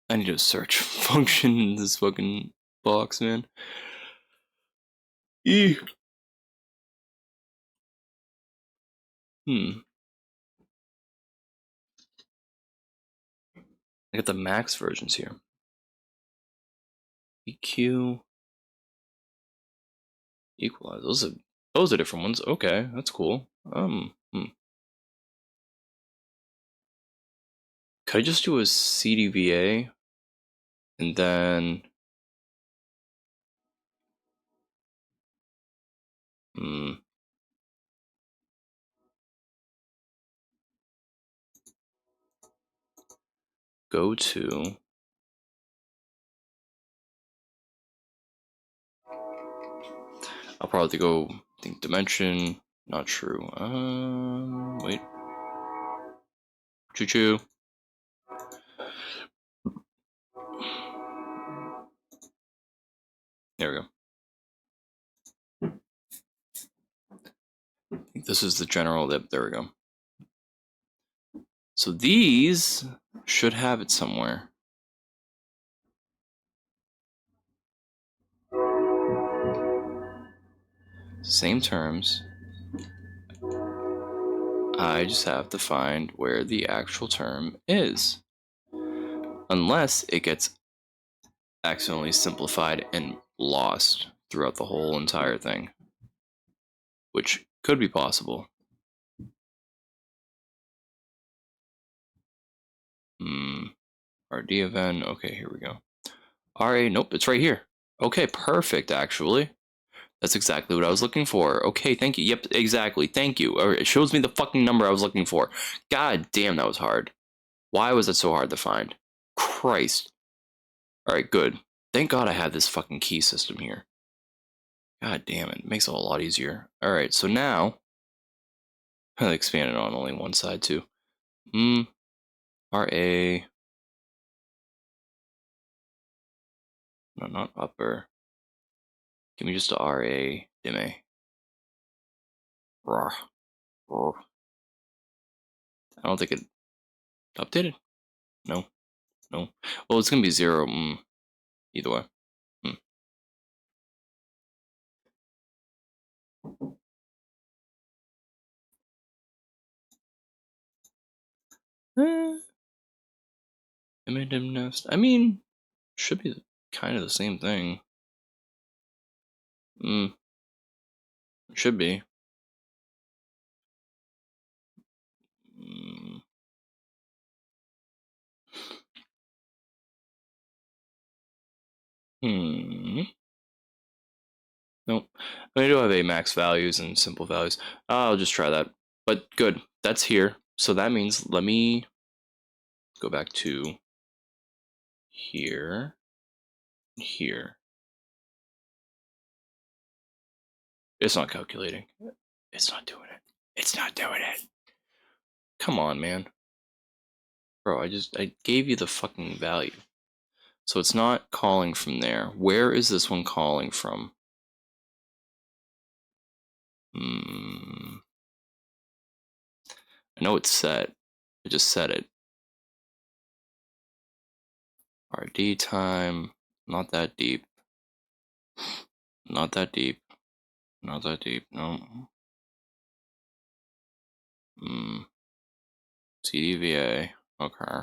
I need a search function in this fucking box, man. I got the max versions here. EQ. Equalize. Those are different ones. Okay, that's cool. Could I just do a CDVA and then go to I'll probably go, I think, dimension, not true. Wait. Choo-choo. There we go. I think this is the general, there we go. So these should have it somewhere. Same terms. I just have to find where the actual term is. Unless it gets accidentally simplified and lost throughout the whole entire thing. Which could be possible. RD event. Okay, here we go. RA, nope, it's right here. Okay, perfect, actually. That's exactly what I was looking for. Okay, thank you. Yep, exactly. Thank you. It shows me the fucking number I was looking for. God damn, that was hard. Why was it so hard to find? Christ. Alright, good. Thank God I have this fucking key system here. God damn it. It makes it a lot easier. Alright, so now... I expanded on only one side, too. RA... No, not upper. Give me just a RA Dime. Rawr. Rawr. I don't think it updated. No. No. Well, it's gonna be 0. Either way. Nest. I mean, should be kind of the same thing. It should be. Nope. I do have a max values and simple values. I'll just try that. But good. That's here. So that means let me go back to here. Here. It's not calculating. It's not doing it. It's not doing it. Come on, man. Bro, I gave you the fucking value. So it's not calling from there. Where is this one calling from? I know it's set. I just set it. RD time. Not that deep. Not that deep. Not that deep. No. CDVA. Okay.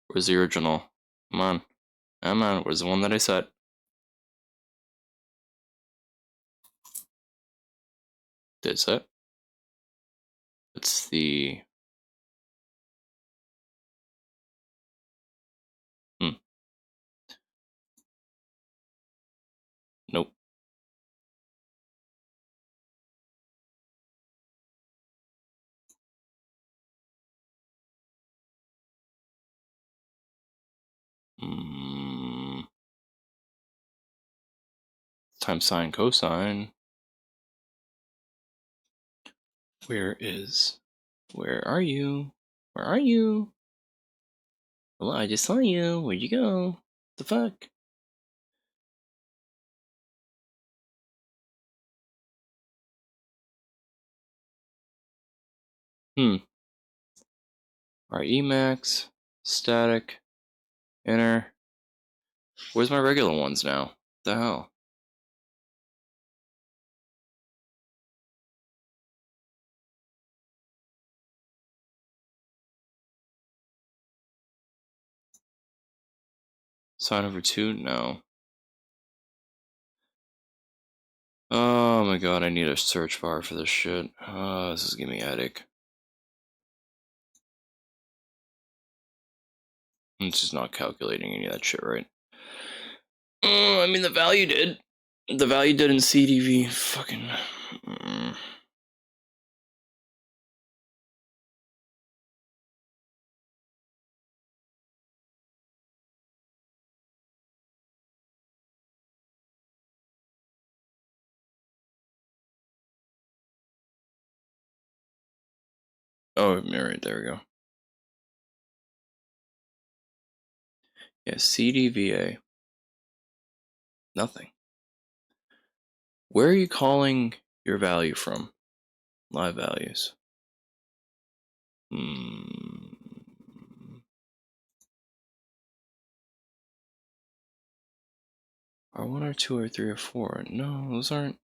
Where's the original? Come on. Come on. Where's the one that I set? Did set? It's the... Nope. Times sine cosine. Where are you? Where are you? Well, I just saw you. Where'd you go? The fuck? RE max, static, inner. Where's my regular ones now? What the hell? Sine over 2? No. Oh my god, I need a search bar for this shit. Oh, this is giving me a headache. It's just not calculating any of that shit right. I mean, the value did. The value did in CDV. Fucking... Oh, yeah, right, there we go. Yeah, CDVA. Nothing. Where are you calling your value from? Live values. R1, R2, R3, or 4? No, those aren't.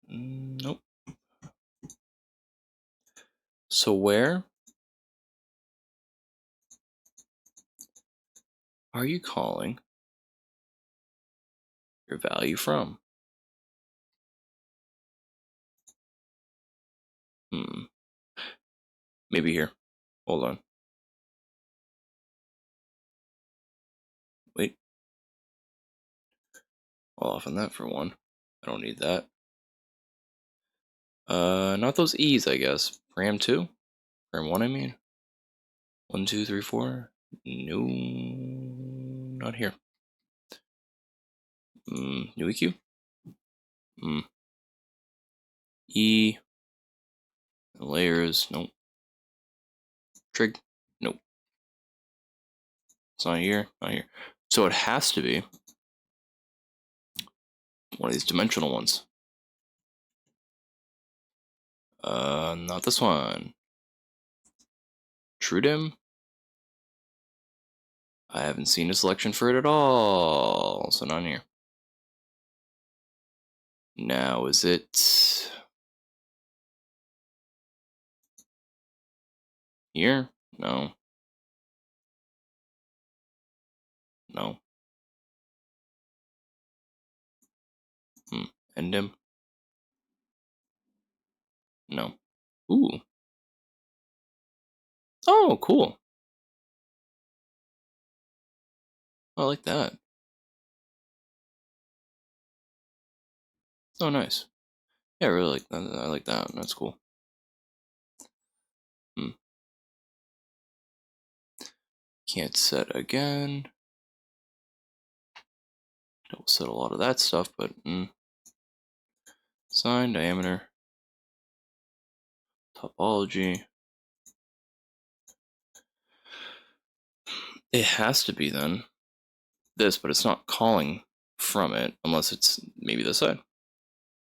Nope. So where are you calling your value from? Maybe here. Hold on. Wait. I'll off on that for one. I don't need that. Not those E's, I guess. Ram 2? Ram 1, I mean. 1, 2, 3, 4? No, not here. New EQ? E. Layers, nope. Trig, nope. It's not here, not here. So it has to be one of these dimensional ones. Not this one. TrueDim? I haven't seen a selection for it at all, so not here. Now, is it here? No. No. Endim? No. Ooh. Oh, cool. I like that. Oh, nice. Yeah, I really like that. I like that. That's cool. Can't set again. Don't set a lot of that stuff, but sign, diameter, topology. It has to be then this, but it's not calling from it unless it's maybe this side.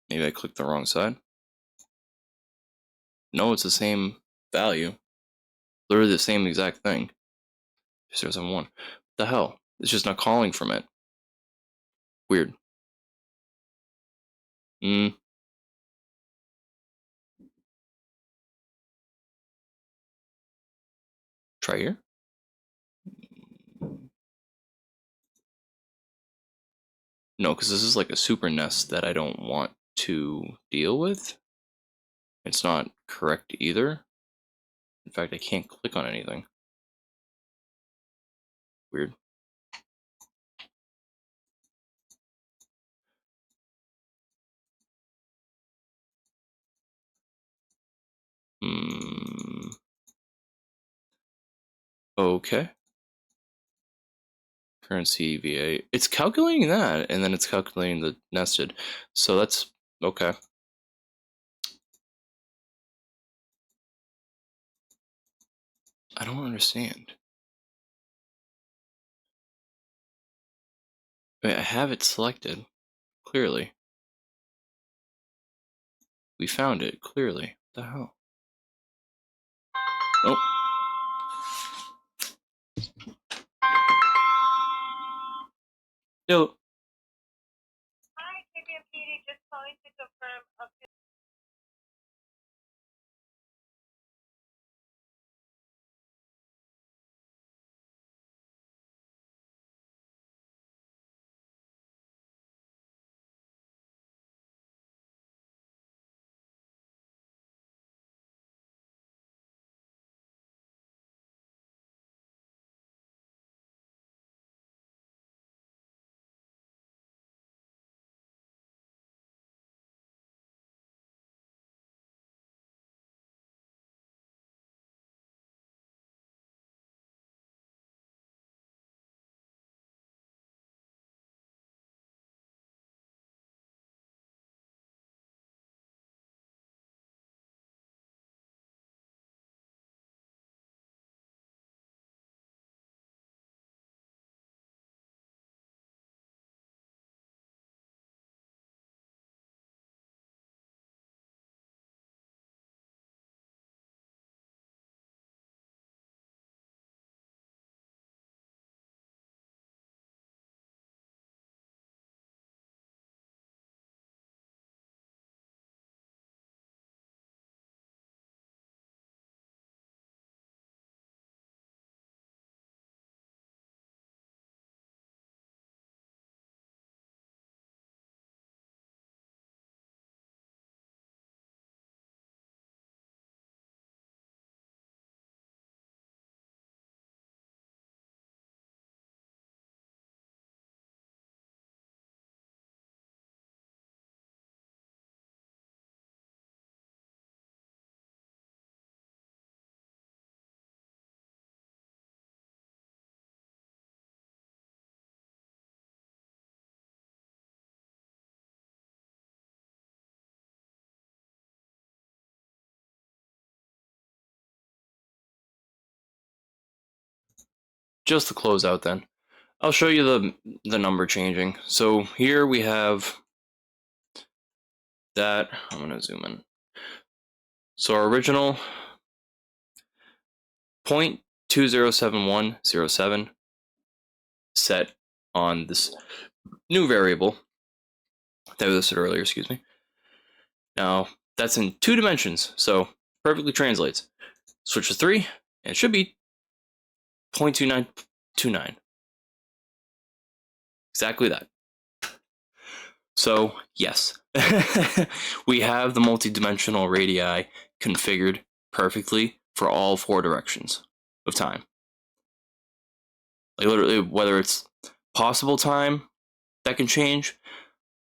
Maybe I clicked the wrong side. No, it's the same value. Literally the same exact thing. 071. What the hell? It's just not calling from it. Weird. Try here. No, because this is like a super nest that I don't want to deal with. It's not correct either. In fact, I can't click on anything. Weird. Okay. Currency VA. It's calculating that, and then it's calculating the nested. So that's okay. I don't understand. I mean, I have it selected, clearly. We found it, clearly. What the hell? Oh. Yo. Hi, KPMPD, just calling to confirm a just the closeout then. I'll show you the number changing. So here we have that. I'm gonna zoom in. So our original 0.207107 set on this new variable that we listed earlier, excuse me. Now that's in 2 dimensions, so perfectly translates. Switch to 3, and it should be 0.2929. Exactly that. So yes, we have the multi-dimensional radii configured perfectly for all 4 directions of time. Like literally, whether it's possible time that can change,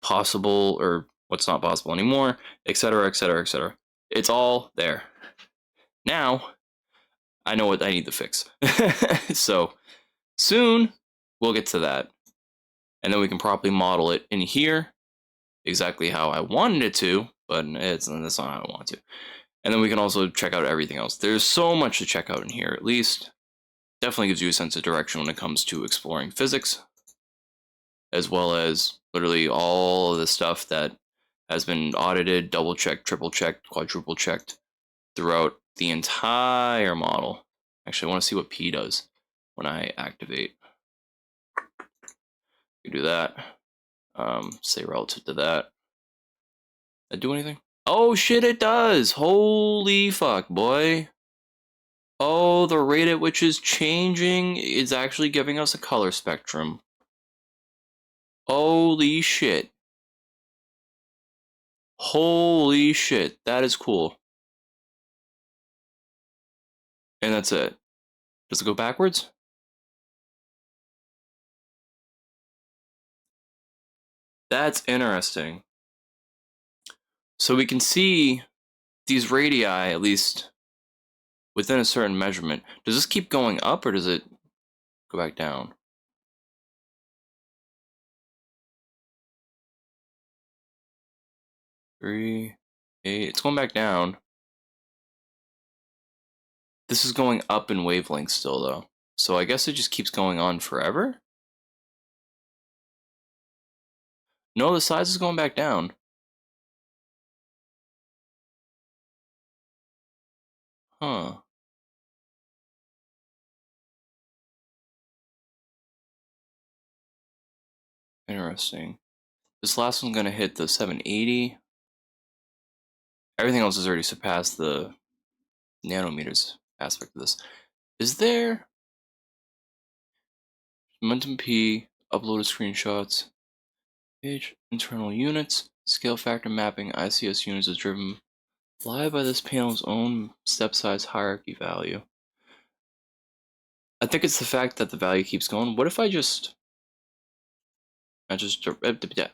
possible or what's not possible anymore, etc., etc., etc. It's all there. Now, I know what I need to fix. So soon we'll get to that, and then we can properly model it in here exactly how I wanted it to, but that's not how I want to. And then we can also check out everything else. There's so much to check out in here, at least. Definitely gives you a sense of direction when it comes to exploring physics, as well as literally all of the stuff that has been audited, double checked, triple checked, quadruple checked throughout the entire model. Actually, I want to see what P does when I activate. We do that. Say relative to that. Did it do anything? Oh shit, it does! Holy fuck, boy. Oh, the rate at which is changing is actually giving us a color spectrum. Holy shit. Holy shit, that is cool. And that's it. Does it go backwards? That's interesting. So we can see these radii, at least within a certain measurement. Does this keep going up or does it go back down? Three, 8, it's going back down. This is going up in wavelength still though. So I guess it just keeps going on forever? No, the size is going back down. Huh. Interesting. This last one's gonna hit the 780. Everything else has already surpassed the nanometers aspect of this. Is there momentum P, uploaded screenshots, page internal units, scale factor mapping, ICS units is driven live by this panel's own step size hierarchy value. I think it's the fact that the value keeps going. What if I just Dirac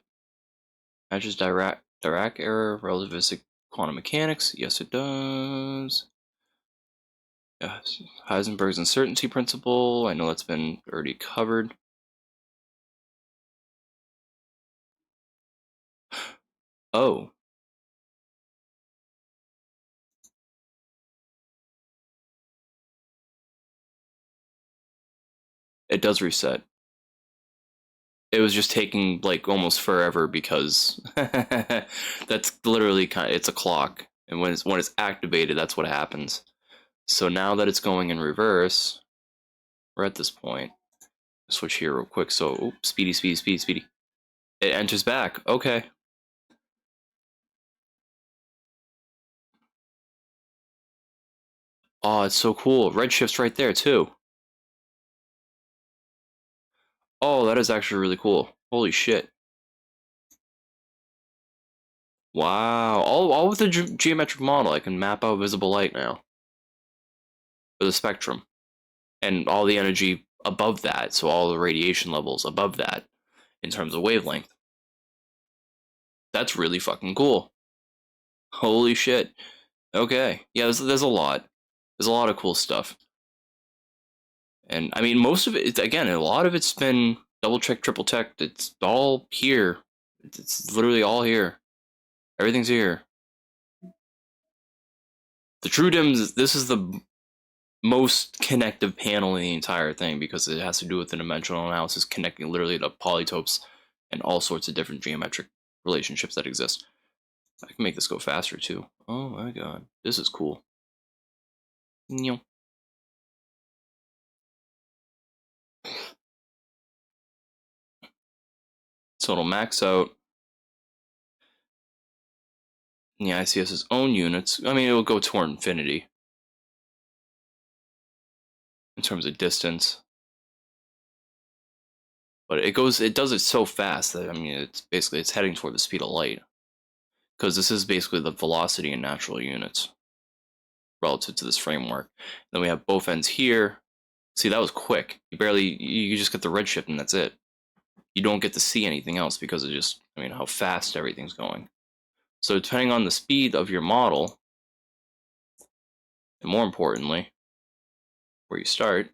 error, relativistic quantum mechanics? Yes, it does. Heisenberg's uncertainty principle. I know that's been already covered. Oh. It does reset. It was just taking like almost forever because that's literally it's a clock, and when it's activated, that's what happens. So now that it's going in reverse, we're at this point. Switch here real quick. So speedy, speedy, speedy, speedy. It enters back. Okay. Oh, it's so cool. Redshifts right there too. Oh, that is actually really cool. Holy shit. Wow. All with the geometric model. I can map out visible light now for the spectrum and all the energy above that. So all the radiation levels above that in terms of wavelength. That's really fucking cool. Holy shit. Okay. Yeah, there's a lot. There's a lot of cool stuff. And I mean, most of it, again, a lot of it's been double checked, triple checked. It's all here. It's literally all here. Everything's here. The true dims. This is the most connective panel in the entire thing because it has to do with the dimensional analysis connecting literally the polytopes and all sorts of different geometric relationships that exist. I can make this go faster too. Oh my god, this is cool. So it'll max out in the ICS's own units. I mean, it'll go toward infinity in terms of distance, but it does it so fast that I mean, it's heading toward the speed of light because this is basically the velocity in natural units relative to this framework. Then we have both ends here. See, that was quick. You just get the redshift and that's it. You don't get to see anything else because of just, I mean, how fast everything's going. So depending on the speed of your model, and more importantly, where you start,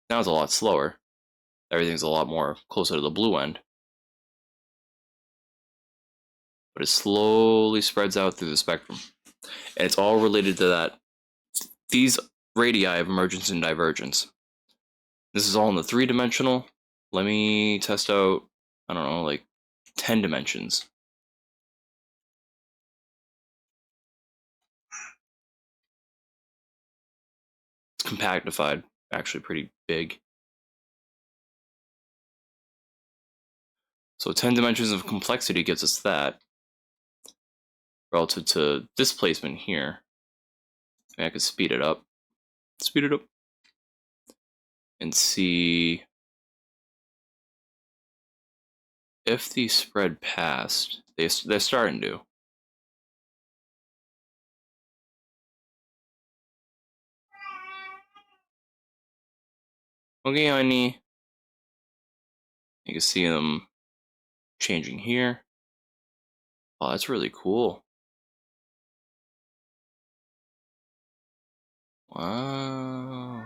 now it's a lot slower. Everything's a lot more closer to the blue end. But it slowly spreads out through the spectrum. And it's all related to that. These radii of emergence and divergence. This is all in the 3-dimensional. Let me test out, I don't know, like 10 dimensions. It's compactified, actually pretty big. So 10 dimensions of complexity gives us that. Relative to displacement here. I could speed it up. And see if these spread past. They're starting to. Okay, honey. You can see them changing here. Oh, that's really cool. Wow.